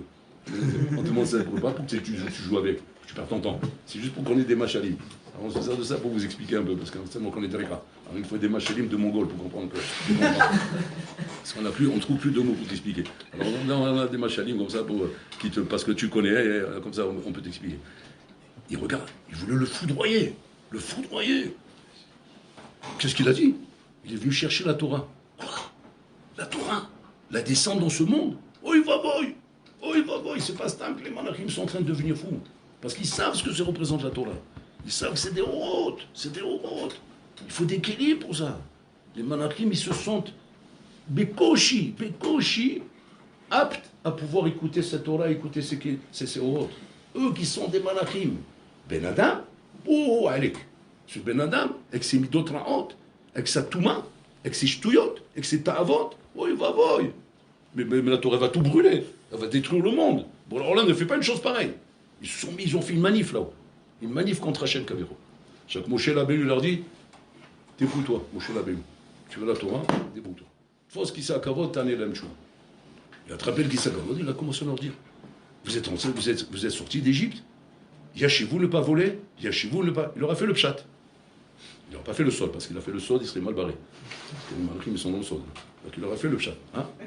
On te demande ça pas pour que tu joues avec, que tu perds ton temps. C'est juste pour qu'on ait des machalim. Alors on se sert de ça pour vous expliquer un peu, parce qu'on connaît des règles. Alors il faut des machalim de Mongol pour comprendre que. Parce qu'on ne trouve plus de mots pour t'expliquer. Alors on a des machalim comme ça, parce que tu connais, et comme ça on peut t'expliquer. Il regarde, il voulait le foudroyer. Le foudroyer. Qu'est-ce qu'il a dit? Il est venu chercher la Torah. Quoi? La Torah? La descendre dans ce monde? Oh, il va boy! Oh, il va boy! C'est pas simple, les malachim sont en train de devenir fous. Parce qu'ils savent ce que ça représente la Torah. Ils savent que c'est des horotes. C'est des horotes. Il faut des kélim pour ça. Les malachim, ils se sentent bekoshi, aptes à pouvoir écouter cette Torah, écouter ces horotes. Eux qui sont des malachim. Ben Adam, oh, Alek. Ce Ben Adam, avec ses midot ra'ot, avec sa touma, avec ses ch'touyot, avec ses ta'avot, oh, il va boy. Mais la Torah va tout brûler. Elle va détruire le monde. Bon, alors là, ne fait pas une chose pareille. Ils ont fait une manif là-haut. Une manif contre Hachem Kaviro. Chaque Moshe Rabbeinu leur dit débrouille-toi, Moshe Rabbeinu. Tu veux la Torah, débrouille-toi. Faut ce qui s'est à Kavod, t'en es l'âme chou. Il a attrapé le qui s'est à Kavod, il a commencé à leur dire vous êtes sortis d'Égypte. Il y a chez vous ne pas voler, il y a chez vous ne pas. Il leur a fait le pshat. Il n'aura pas fait le sol, parce qu'il a fait le sol, il serait mal barré. Parce que les malachim, ils sont dans le sol. Donc il leur a fait le pshat. Hein? Ah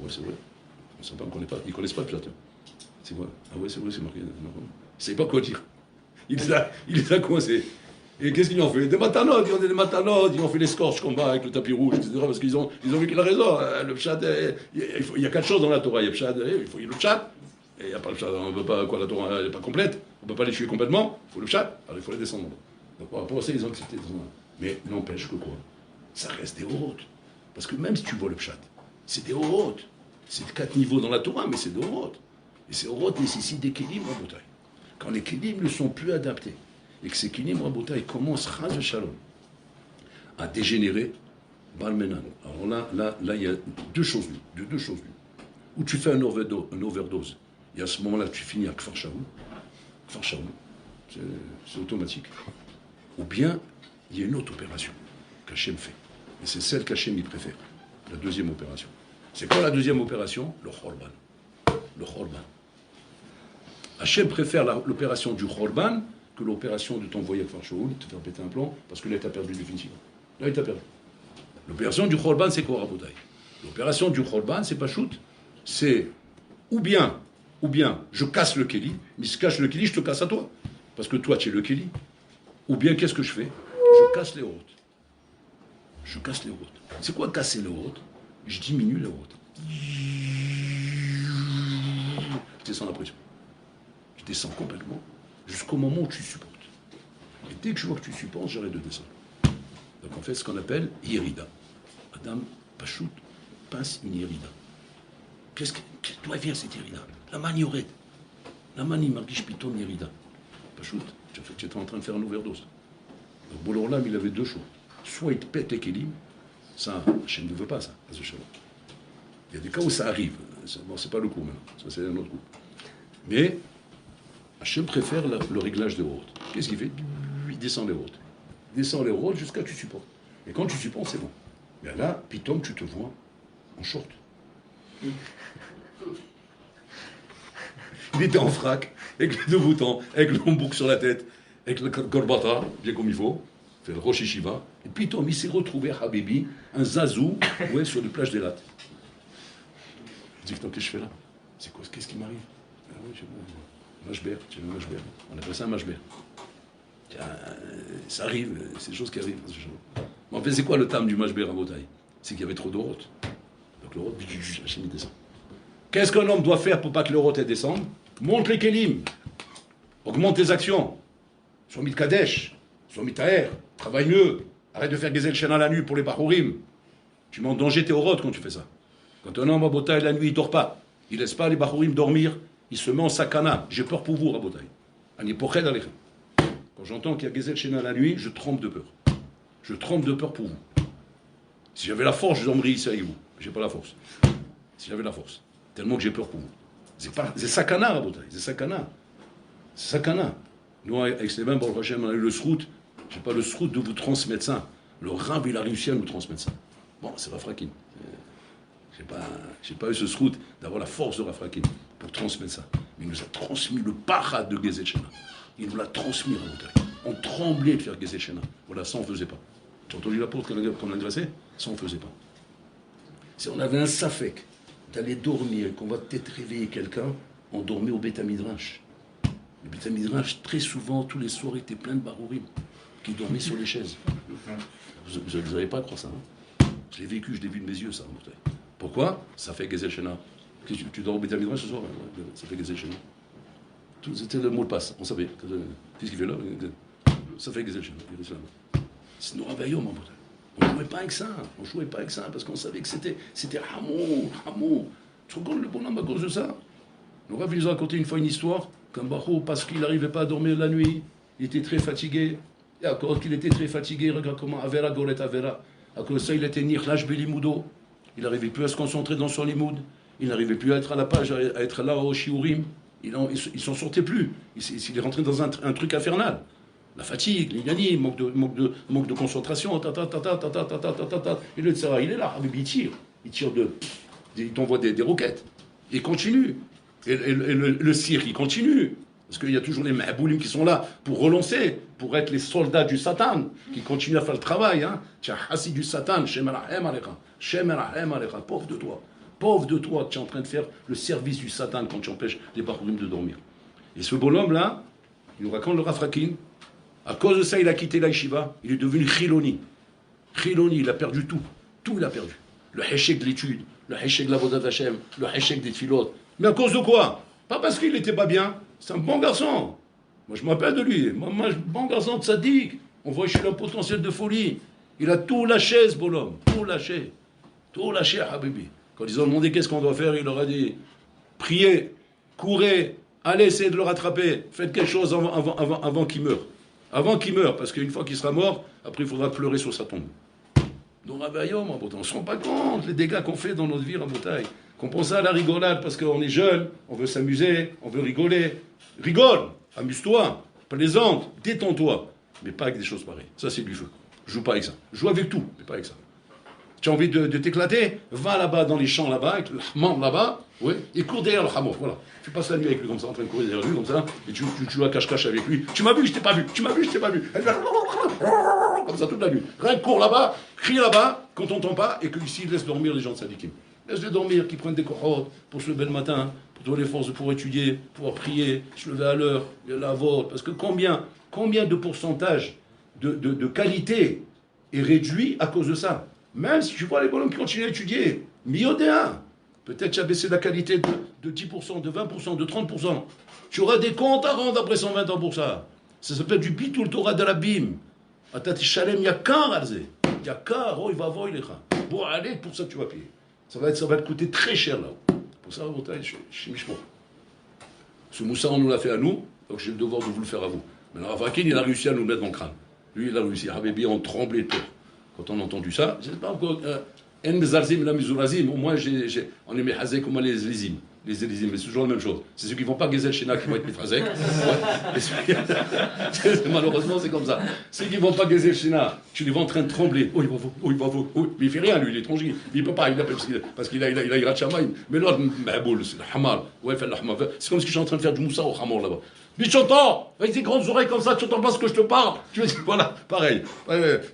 ouais, c'est vrai. Ils ne connaissent pas le pshat. C'est vrai. Ah ouais, c'est vrai, c'est marqué. Ils ne savaient pas quoi dire. Il les a coincés. Et qu'est-ce qu'ils ont fait? Des matanotes, ils ont des matanotes, ils ont fait les scorches combat avec le tapis rouge, etc. Parce qu'ils ont vu qu'il a raison. Le pshat, il y a 4 choses dans la Torah. Il y a le pshat, il faut le pshat. Et il n'y a pas le pshat, on ne peut pas, quoi, la Torah n'est pas complète. On ne peut pas les tuer complètement. Il faut le pshat, alors il faut les descendre. Donc par rapport à ça, ils ont accepté. Mais n'empêche que quoi? Ça reste des horotes. Parce que même si tu vois le pshat, c'est des horotes. C'est 4 niveaux dans la Torah, mais c'est des horotes. Et ces horotes nécessitent des kélim en bouteille. Quand les kélim ne sont plus adaptés, et que ces kélim en bouteille commencent, ras de shalom, à dégénérer, balmenan. Alors là, il y a deux choses l'une. Ou tu fais un overdose, et à ce moment-là, tu finis à Kfar Shaoul, c'est automatique. Ou bien, il y a une autre opération qu'Hachem fait. Et c'est celle qu'Hachem il préfère, la deuxième opération. C'est quoi la deuxième opération? Le Khorban. Hachem préfère l'opération du Khorban que l'opération de t'envoyer à Kfar Shaoul, de te faire péter un plomb, parce que là, il t'a perdu définitivement. Là, il t'a perdu. L'opération du Khorban, c'est quoi, Rabotai? L'opération du Khorban, c'est pas shoot. C'est ou bien, je casse le Kéli, mais si je casse le Kéli, je te casse à toi. Parce que toi, tu es le Kéli. Ou bien, qu'est-ce que je fais? Je casse les hôtes. C'est quoi casser les hôtes? Je diminue les hôtes. Je descends la pression. Je descends complètement jusqu'au moment où tu supportes. Et dès que je vois que tu supportes, j'arrête de descendre. Donc on fait ce qu'on appelle Yerida. Madame Pachout pince une Yerida. Qu'est-ce que doit vient cette Yerida? La manioret. La mani margish piton Yerida. Pachout, tu étais en train de faire un overdose. Donc Bolourlam, il avait deux choix. Soit il te pète les kélim, ça, Hachem ne veut pas ça. Il y a des cas où ça arrive. Bon, c'est pas le coup maintenant, ça c'est un autre coup. Mais Hachem préfère le réglage des routes. Qu'est-ce qu'il fait? Il descend les routes. Descend les routes jusqu'à tu supportes. Et quand tu supportes, c'est bon. Mais là, pitom, tu te vois en short. Il était en frac, avec les deux boutons, avec le bouc sur la tête, avec le corbata, bien comme il faut, fait le Rosh Yeshiva, et puis il s'est retrouvé à Habibi, un zazou, ouais, sur les plages d'Elat. Je dis, qu'est-ce que je fais là? C'est quoi? Qu'est-ce qui m'arrive? Ah oui, je sais pas. Mashber, tu veux un mashber? On appelle ça un mashber. Ça arrive, c'est des choses qui arrivent. Mais en fait, c'est quoi le terme du mashber à Botaï? C'est qu'il y avait trop de routes. Donc le route, Hachem il descend. Qu'est-ce qu'un homme doit faire pour pas que le route descende? Monte les kélim, augmente tes actions, sois mitkadesh, sois mitaher, travaille mieux, arrête de faire Gezel Shena la nuit pour les Bahurim. Tu mets en danger tes routes quand tu fais ça. Quand un homme à Botaï la nuit, il dort pas, il laisse pas les Bahurim dormir, il se met en sakana. J'ai peur pour vous, Rabotaï. Quand j'entends qu'il y a Gezel Shena la nuit, je tremble de peur. Je tremble de peur pour vous. Si j'avais la force, je dormirais ici avec vous. J'ai pas la force. Si j'avais la force. Tellement que j'ai peur pour vous. C'est sakana, Rabotaï. C'est sakana. C'est sakana. Nous, avec Stéban, Baruch Hashem, on a eu le srout. J'ai pas le srout de vous transmettre ça. Le Rav, il a réussi à nous transmettre ça. Bon, c'est Rafrakin. J'ai pas eu ce srout d'avoir la force de Rafrakin pour transmettre ça. Mais il nous a transmis le parad de Gezel Shena. Il nous l'a transmis, Rabotaï. On tremblait de faire Gezel Shena. Voilà, ça on faisait pas. Tu as entendu l'apôtre qu'on a agressé? Ça on faisait pas. Si on avait un safek d'aller dormir, qu'on va peut-être réveiller quelqu'un, on dormait au Beth Midrash. Le Beth Midrash, très souvent, tous les soirs, était plein de barourim qui dormaient sur les chaises. Vous n'avez pas à croire ça, hein? Je l'ai vécu, je l'ai vu de mes yeux, ça. Pourquoi? Ça fait Gezel Shena. Tu dors au Beth Midrash ce soir? Ça fait Gezel Shena. C'était le mot de passe, on savait. Qu'est-ce qu'il fait là? Ça fait Gezel Shena. C'est nous réveillons, mon pote. On ne jouait pas avec ça, parce qu'on savait que c'était amour. Tu te rends compte le bonhomme à cause de ça? Le Rav nous a raconté une fois une histoire qu'un Bahou, parce qu'il n'arrivait pas à dormir la nuit, il était très fatigué. Et à cause qu'il était très fatigué, regarde comment Avera Goret Avera. À cause de ça, il était Nirlach Belimoudo. Il n'arrivait plus à se concentrer dans son limoud. Il n'arrivait plus à être à la page, à être là au Shiurim. Il s'en sortait plus. Il est rentré dans un truc infernal. La fatigue, les manque de concentration, et le tsara, il est là, il tire il t'envoie des roquettes, il continue, et le sire, il continue, parce qu'il y a toujours les ma'boulim qui sont là pour relancer, pour être les soldats du Satan, qui continuent à faire le travail, hein. Tu as hassi du Satan, Shem Rahem Alecha, pauvre de toi, tu es en train de faire le service du Satan quand tu empêches les Bahurim de dormir. Et ce bonhomme-là, il nous raconte le Rafrakin. À cause de ça, il a quitté la yeshiva, il est devenu chiloni. Chiloni, il a perdu tout. Tout, il a perdu. Le héchec de l'étude, le héchec de la Vodat Hashem, le héchec des tfilotes. Mais à cause de quoi? Pas parce qu'il n'était pas bien. C'est un bon garçon. Moi, je me rappelle de lui. Moi, bon garçon de sadique. On voit chez lui un potentiel de folie. Il a tout lâché, ce bonhomme. Tout lâché. Tout lâché à Habibi. Quand ils ont demandé qu'est-ce qu'on doit faire, il leur a dit priez, courez, allez essayer de le rattraper. Faites quelque chose avant qu'il meure. Avant qu'il meure, parce qu'une fois qu'il sera mort, après il faudra pleurer sur sa tombe. Donc, on ne se rend pas compte les dégâts qu'on fait dans notre vie, Rabotai. Qu'on pense à la rigolade parce qu'on est jeune, on veut s'amuser, on veut rigoler. Rigole, amuse-toi, plaisante, détends-toi. Mais pas avec des choses pareilles. Ça, c'est du feu. Joue pas avec ça. Joue avec tout, mais pas avec ça. Tu as envie de t'éclater? Va là-bas, dans les champs là-bas, avec le hamam là-bas, oui, et cours derrière le hameau, voilà. Tu passes la nuit avec lui comme ça, en train de courir derrière lui, comme ça, et tu joues à cache-cache avec lui. Tu m'as vu, je t'ai pas vu. Tu m'as vu, je t'ai pas vu. Comme ça toute la nuit. Rien que cours là-bas, crie là-bas, qu'on t'entend pas, et que ici, laisse dormir les gens de Sadikim. Laisse-les dormir, qu'ils prennent des cohortes pour se lever le matin, pour trouver les forces pour étudier, pour prier, se lever à l'heure, la vôtre. Parce que combien de pourcentage de qualité est réduit à cause de ça? Même si tu vois les bonhommes qui continuent à étudier, miodéa, peut-être tu as baissé la qualité de 10%, de 20%, de 30%. Tu auras des comptes à rendre après 120 ans pour ça. Ça s'appelle du bitul Torah de l'abîme. Atati Shalem, il n'y a qu'un razé. Il n'y a qu'un, oh, il va voir, il est là. Bon, allez, pour ça tu vas payer. Ça va te coûter très cher là-haut. Pour ça, chez Mishmo. Ce Moussa, on nous l'a fait à nous, donc j'ai le devoir de vous le faire à vous. Mais alors, Ravakin, il a réussi à nous le mettre dans le crâne. Lui, il a réussi. Habibi, on tremblait de peur. Quand on a entendu ça, je ne sais pas encore. En Mezarzim, la Mizourazim, au moins, on est Mehazek comme les Elizim. Les Elizim, mais c'est toujours la même chose. C'est ceux qui ne vont pas Gezel Shena qui vont être Mehazek. Malheureusement, c'est comme ça. Ceux qui ne vont pas Gezel Shena, tu les vois en train de trembler. Oh, il va vous, oh, il va vous. Oh. Mais il ne fait rien, lui, il est étranger. Il ne peut pas, parce qu'il a Irat Shamaïm. Mais l'autre, c'est le Hamar. Ouais, fait le Hamar. C'est comme si je suis en train de faire du Moussa au Hamar là-bas. Mais tu entends, avec tes grandes oreilles comme ça, tu entends pas ce que je te parle. Tu veux dire, voilà, pareil.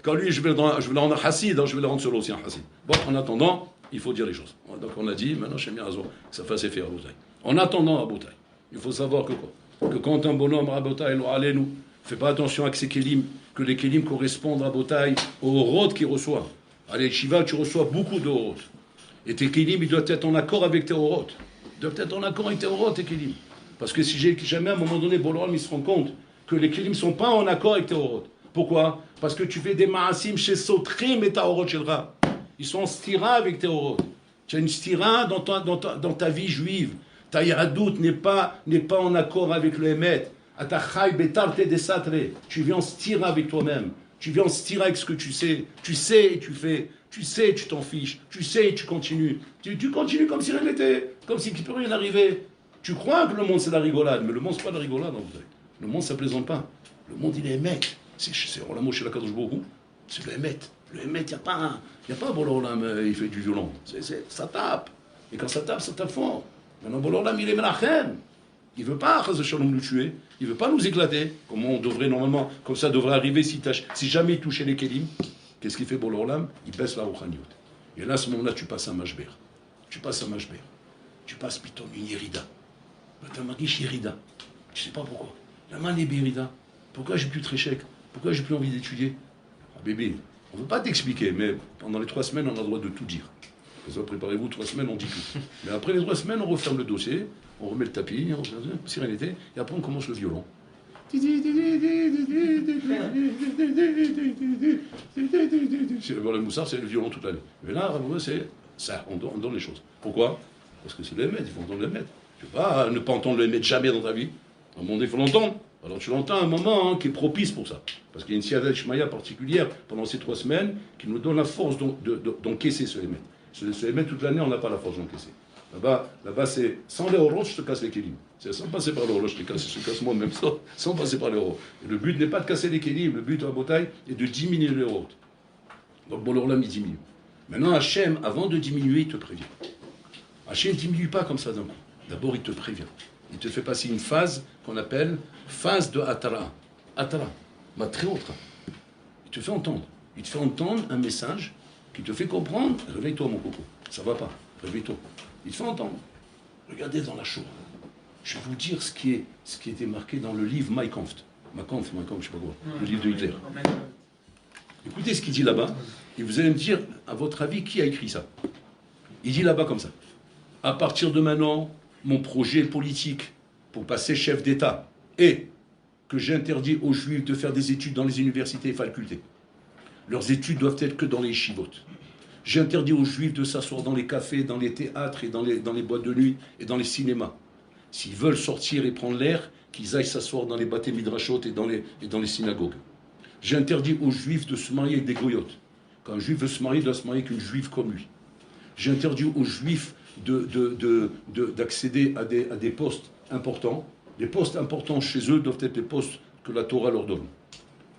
Quand lui, je vais le rendre Hassid, je vais le rendre solo aussi un Hassid. Bon, en attendant, il faut dire les choses. Donc on a dit, maintenant, chez Mirazo, que ça fasse effet à Boutaï. En attendant, à Boutaï, il faut savoir que quoi? Que quand un bonhomme à Boutaï, nous fait pas attention avec ses kélim, que les kélim correspondent à Boutaï au rot qu'il reçoit. À l'Eshiva, tu reçois beaucoup de rot. Et tes kélim, ils doivent être en accord avec tes rot. Ils doivent être en accord avec tes rot, tes kélim. Parce que si jamais à un moment donné, Boloram, il se rend compte que les kélim ne sont pas en accord avec tes orot. Pourquoi? Parce que tu fais des ma'asim chez Sotrim et ta orot chez le Ra. Ils sont en stira avec tes orot. Tu as une stira dans ta vie juive. Ta yahadout n'est pas en accord avec le Emet. Atachai betarte de satre. Tu viens en stira avec toi-même. Tu viens en stira avec ce que tu sais. Tu sais et tu fais. Tu sais et tu t'en fiches. Tu sais et tu continues. Tu continues comme si rien n'était. Comme s'il ne peut rien arriver. Tu crois que le monde c'est la rigolade, mais le monde c'est pas la rigolade en fait. Le monde ça plaisante pas. Le monde il est émet. C'est on l'a mot chez la Kadosh Baruch Hu, c'est le émet. Le émet, il n'y a pas Bololam, il fait du violon. Ça tape. Et quand ça tape fort. Maintenant Bololam il est melachem. Il veut pas nous tuer. Il veut pas nous éclater. Comme on devrait normalement, comme ça devrait arriver si jamais il touchait les kelim. Qu'est-ce qu'il fait Bololam? Il baisse la rouchaniout. Et là à ce moment-là tu passes un mashber. Tu passes plutôt une yerida. Tu as marqué Yerida. Je ne sais pas pourquoi. La main est Yerida. Pourquoi j'ai plus de tréchec? Pourquoi j'ai plus envie d'étudier? Ah, bébé, on ne veut pas t'expliquer, mais pendant les 3 semaines, on a le droit de tout dire. Ça, préparez-vous, 3 semaines, on dit tout. Mais après les 3 semaines, on referme le dossier, on remet le tapis, on fait sérénité, et après on commence le violon. Le moussard, c'est le violon toute la nuit. Mais là, c'est ça, on donne les choses. Pourquoi? Parce que c'est le maître, il faut entendre le maître. Tu ne peux pas ne pas entendre le mettre jamais dans ta vie. Dans le monde, il faut l'entendre. Alors tu l'entends à un moment qui est propice pour ça. Parce qu'il y a une Siyada Shmaya particulière pendant ces 3 semaines qui nous donne la force d'encaisser ce émet. Ce émet, toute l'année, on n'a pas la force d'encaisser. Là-bas, c'est sans les horloges, je te casse les kélim. C'est sans passer par l'horloge, je te casse moi-même sans passer par les horloges. Et le but n'est pas de casser les kélim, le but à Botaï est de diminuer les horloges. Donc bon, l'orlam, il diminue. Maintenant, Hachem, avant de diminuer, il te prévient. Hachem ne diminue pas comme ça d'un coup. D'abord, il te prévient. Il te fait passer une phase qu'on appelle phase de Atara. Atara, ma très haute. Il te fait entendre. Il te fait entendre un message qui te fait comprendre. Réveille-toi, mon coco. Ça va pas. Réveille-toi. Il te fait entendre. Regardez dans la Shoah. Je vais vous dire ce qui était marqué dans le livre Mein Kampf. Kampf, je sais pas quoi, le livre de Hitler. Écoutez ce qu'il dit là-bas, et vous allez me dire, à votre avis, qui a écrit ça? Il dit là-bas comme ça. À partir de maintenant, mon projet politique pour passer chef d'État est que j'interdis aux Juifs de faire des études dans les universités et facultés. Leurs études doivent être que dans les yeshivot. J'interdis aux Juifs de s'asseoir dans les cafés, dans les théâtres et dans les boîtes de nuit et dans les cinémas. S'ils veulent sortir et prendre l'air, qu'ils aillent s'asseoir dans les bâtés midrashot et dans les synagogues. J'interdis aux Juifs de se marier avec des goyotes. Quand un Juif veut se marier, il doit se marier avec une Juive comme lui. J'interdis aux Juifs d'accéder à des postes importants. Les postes importants chez eux doivent être les postes que la Torah leur donne.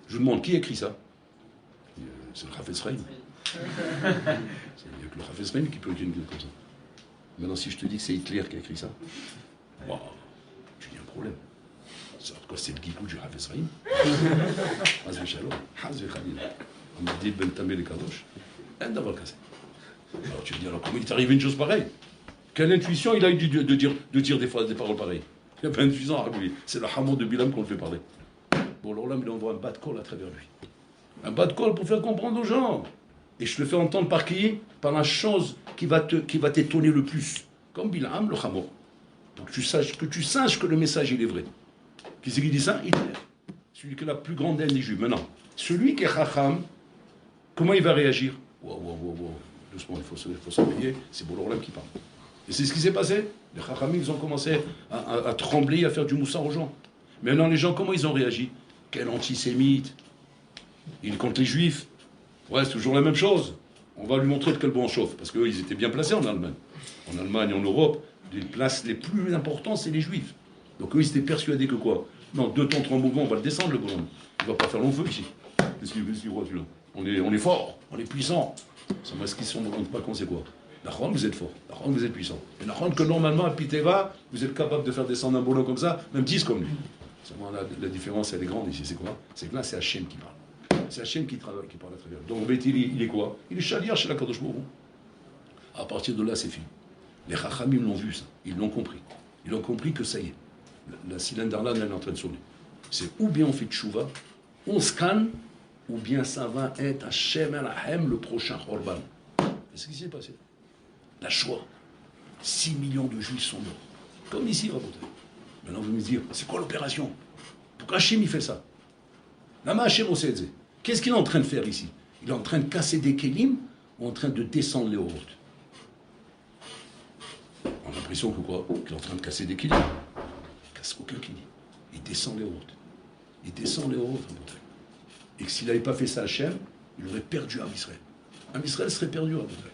Je vous demande, qui écrit ça? C'est le Chafetz Chaim. Il n'y a que le Chafetz Chaim qui peut écrire une chose comme ça. Maintenant, si je te dis que c'est Hitler qui a écrit ça, wow, tu dis un problème. C'est le guigou du Chafetz Chaim. Hazve Shalom, Hazve Khalil. On m'a dit Ben Tamé le Kadosh. Un d'avoir cassé. Alors tu me dis, alors comment il est arrivé une chose pareille? Quelle intuition il a eu de dire des paroles pareilles? Il n'y a pas d'intuition à lui. C'est le hameau de Bilam qu'on le fait parler. Bon, alors là, il envoie un bas de colle à travers lui. Un bas de colle pour faire comprendre aux gens. Et je le fais entendre par qui? Par la chose qui va t'étonner le plus. Comme Bilam, le hameau. Donc que tu saches que le message, il est vrai. Qui c'est qui dit ça? Hitler. Celui qui est la plus grande haine des Juifs. Maintenant, celui qui est Chacham, comment il va réagir? Wow. Doucement, il faut se réveiller, c'est Boulorlam qui parle. Et c'est ce qui s'est passé. Les Chachamim, ils ont commencé à trembler, à faire du moussard aux gens. Maintenant, les gens, comment ils ont réagi? Quel antisémite! Il est contre les Juifs. Ouais, c'est toujours la même chose. On va lui montrer de quel bon on chauffe, parce qu'eux, ils étaient bien placés en Allemagne. En Allemagne, en Europe, les places les plus importantes, c'est les Juifs. Donc eux, ils étaient persuadés que quoi? Non, 2 temps, 3 mouvements, on va le descendre, le bonhomme. Il ne va pas faire long feu ici. Qu'est-ce qu'il voit, celui-là? On est fort, on est puissant. Ce qu'ils ne se rendent pas compte, c'est quoi? Nachon, vous êtes fort. Nachon, vous êtes puissant. Et Nachon, que normalement, à Piteva, vous êtes capable de faire descendre un bonhomme comme ça, même 10 comme lui. La différence, elle est grande ici. C'est quoi? C'est que là, c'est Hachem qui parle. C'est Hachem qui parle à travers. Donc, il est quoi? Il est chaliar chez la Kadosh Baruch Hu. À partir de là, c'est fini. Les Chachamim l'ont vu, ça. Ils l'ont compris. Ils ont compris que ça y est. La cylindre là, elle est en train de sonner. C'est ou bien on fait tchouva, on se calme, ou bien ça va être Hachem Elahem, le prochain Khorban. C'est ce qui s'est passé. La Shoah. 6 millions de Juifs sont morts. Comme ici, Rabotai. Maintenant, vous me dites, c'est quoi l'opération? Pourquoi Hachem il fait ça? Lama Hachem Osedze. Qu'est-ce qu'il est en train de faire ici? Il est en train de casser des kélim ou en train de descendre les horotes? On a l'impression que quoi? Qu'il est en train de casser des kélim. Il casse aucun kélim. Il descend les horotes. Il descend les horotes, Rabotai. Et que s'il n'avait pas fait ça à Hachem, il aurait perdu Am Israël. Am Israël serait perdu à Rabotai.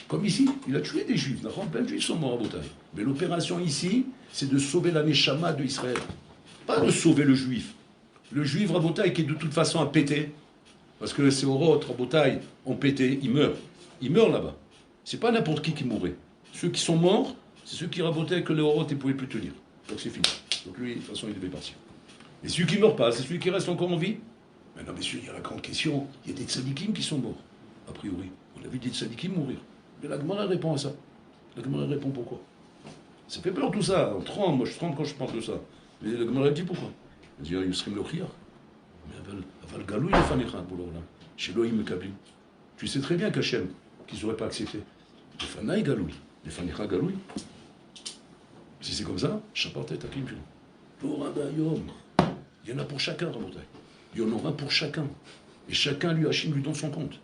Comme ici, il a tué des Juifs. Plein de Juifs sont morts à Rabotai. Mais l'opération ici, c'est de sauver la Neshama de Israël. Pas de sauver le Juif. Le Juif, Rabotai, qui est de toute façon à péter, parce que ces horotes, Rabotai, ont pété, ils meurent. Ils meurent là-bas. C'est pas n'importe qui mourrait. Ceux qui sont morts, c'est ceux qui rabotaient que les horotes ne pouvaient plus tenir. Donc c'est fini. Donc lui, de toute façon, il devait partir. Et celui qui ne meurt pas, c'est celui qui reste encore en vie. Maintenant, messieurs, il y a la grande question. Il y a des tzadikim qui sont morts. A priori, on a vu des tzadikim mourir. Mais la Gemara répond à ça. La Gemara répond pourquoi. Ça fait peur tout ça. On tremble, moi je tremble quand je parle de ça. Mais la Gemara dit pourquoi. Elle dit, Yusrim Lochir. Mais aval galou il est fanecha pour l'orla. Chez Loïm Kabli. Tu sais très bien qu'Hachem, qu'ils n'auraient pas accepté. Les fanaï galou. Les fanecha galou. Si c'est comme ça, chapartet takim filo. L'orabayom. Il y en a pour chacun, Rabotai. Il y en aura pour chacun. Et chacun, lui, Hachem lui donne son compte.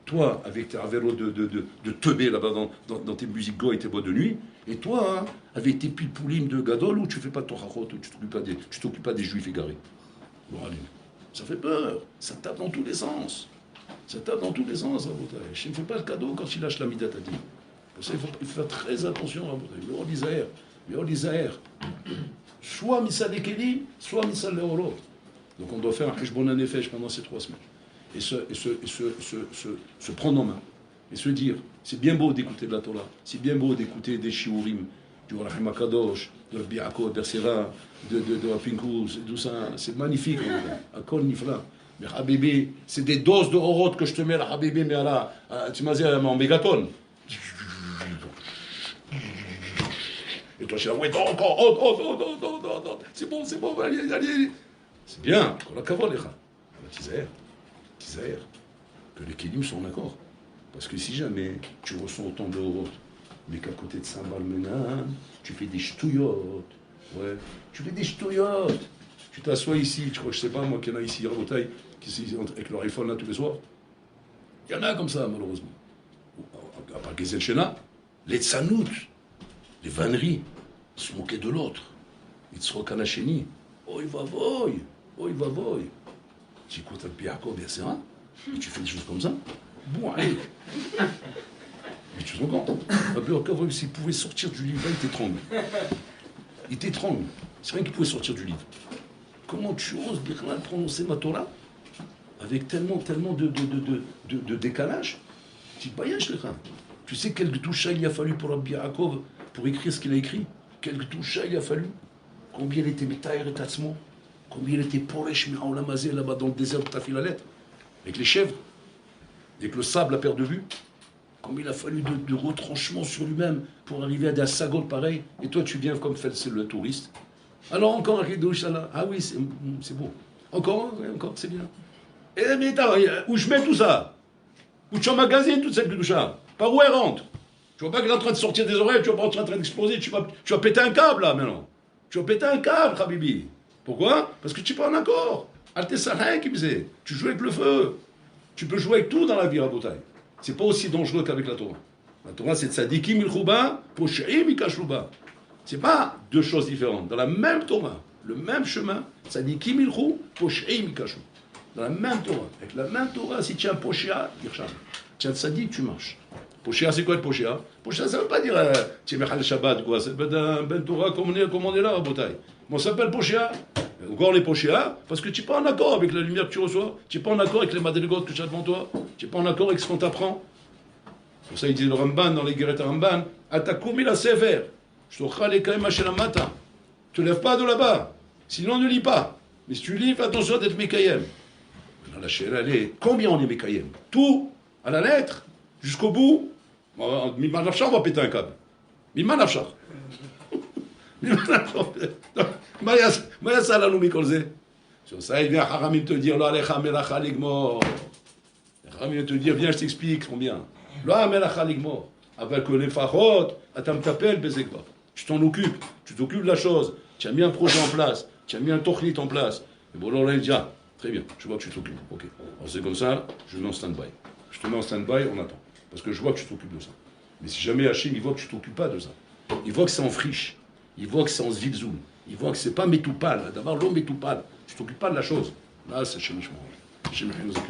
Toi, avec tes avéros de teubé là-bas dans tes musiques go et tes boîtes de nuit, et toi, hein, avec tes pilpoulim de gadol, où tu ne fais pas ton rachot, où tu ne t'occupes pas des juifs égarés. Bon, allez. Ça fait peur. Ça tape dans tous les sens. Ça tape dans tous les sens, Rabotai. Je ne fais pas le cadeau quand il lâche la midat à dire. Pour ça, il faut faire très attention, Rabotai. L'Isaher. Soit Missal Ekeli, soit Missal Leorot. Donc on doit faire un Heshbon Nefesh pendant ces 3 semaines. Et se prendre en main. Et se dire, c'est bien beau d'écouter de la Torah, c'est bien beau d'écouter des Shiurim, du Rahim Akadosh, de la Biako, d'Ersera, de Pinkus, tout ça. C'est magnifique, Akol Nifla. Mais Habibi, c'est des doses de horot que je te mets là, Habibi, mais là, tu m'as dit en mégatonne. Et toi, je suis là, ouais, encore, c'est bon, allez. C'est bien, qu'on la kavod lecha. Tisaer, que les kélim sont en accord. Parce que si jamais tu ressens autant de horotes, mais qu'à côté de Saint Balmenan, tu fais des ch'touillottes. Ouais, tu fais des ch'touillottes. Tu t'assois ici, je crois que je sais pas, moi qu'il y en a ici à Rabotaï, qui avec leur iPhone là tous les soirs. Il y en a comme ça, malheureusement. À part Gezel Shena, les tsanout, les vanneries, se moquer de l'autre. Ils se recanacheni. Oh, il va voy. Oh, il va voy. Tu écoutes un Piakov, bien c'est vrai. Et tu fais des choses comme ça. Bon, allez. Mais tu te rends compte. Un Piakov, s'il pouvait sortir du livre, il t'étrangle. Il t'étrangle. C'est rien qu'il pouvait sortir du livre. Comment tu oses bien prononcer ma Torah avec tellement de décalage? Tu te bailles, tu sais quel toucha il a fallu pour Rabbi Yaakov pour écrire ce qu'il a écrit? Quel toucha il a fallu? Combien il était Metaïr et Tatsmo? Combien il était Poresh Miraolamazé là-bas dans le désert où tu as fait la lettre? Avec les chèvres? Avec le sable à perte de vue? Combien il a fallu de retranchements sur lui-même pour arriver à des sagots pareils? Et toi, tu viens comme fait le touriste. Alors encore un rideau, là. Ah oui, c'est beau. Encore, c'est bien. Et mais où je mets tout ça? Où tu emmagasines toute cette doucha? Par où elle rentre? Tu vois pas qu'elle est en train de sortir des oreilles, tu vois pas qu'elle est en train d'exploser, tu vas péter un câble là maintenant. Tu vas péter un câble, Habibi. Pourquoi? Parce que tu n'es pas en accord. Al-Tessalin qui me disait, tu joues avec le feu. Tu peux jouer avec tout dans la vie, Rabotai. C'est pas aussi dangereux qu'avec la Torah. La Torah, c'est tzadikim il-chouba, poshaim ikashlouba. C'est pas deux choses différentes. Dans la même Torah, le même chemin, tzadikim il-chou, poshaim ikashlouba. Dans la même Torah. Avec la même Torah, si tu as un poshéa, tu as un tzadik, tu marches. Poshéa, c'est quoi le poshéa? Poshéa, ça ne veut pas dire tu es mechal Shabbat, quoi. C'est un ben Torah comme on est là, à Botaï. Mais on s'appelle poshéa. Encore les poshéa, parce que tu n'es pas en accord avec la lumière que tu reçois. Tu n'es pas en accord avec les madrigot que tu as devant toi. Tu n'es pas en accord avec ce qu'on t'apprend. Pour ça, il dit le Ramban, dans les Guéret Ramban, Atakoumi la Sefer. Je te râle quand même à Shelamata. Ne te lève pas de là-bas. Sinon, ne lis pas. Mais si tu lis, fais attention d'être Mekayem. La chaîne, elle est. Combien on est Mekayem? Tout, à la lettre, jusqu'au bout. Miman Afshar, on va péter un câble. Miman Afshar. Maya Salanou Mikolze. Sur ça, il vient Haramim te dire, Lo Alecha Melacha Ligmor. Haramim vient te dire, viens, je t'explique combien. Lo Melacha Ligmor. Avec les Fachot, Atam t'appelles, Bezekba. Tu t'en occupes, tu t'occupes de la chose. Tu as mis un projet en place, tu as mis un Tochlit en place. Et bon, là, on dit, ah, très bien, je vois que tu t'occupes. Ok. Alors c'est comme ça, je mets en stand-by. Je te mets en stand-by, on attend. Parce que je vois que tu t'occupes de ça. Mais si jamais Hachim, il voit que tu t'occupes pas de ça. Il voit que c'est en friche. Il voit que c'est en zilzoul. Il voit que c'est pas métoupal. D'abord, l'homme métoupal. Tu t'occupes pas de la chose. Là, c'est chez Mishmor. Chez Mishmor.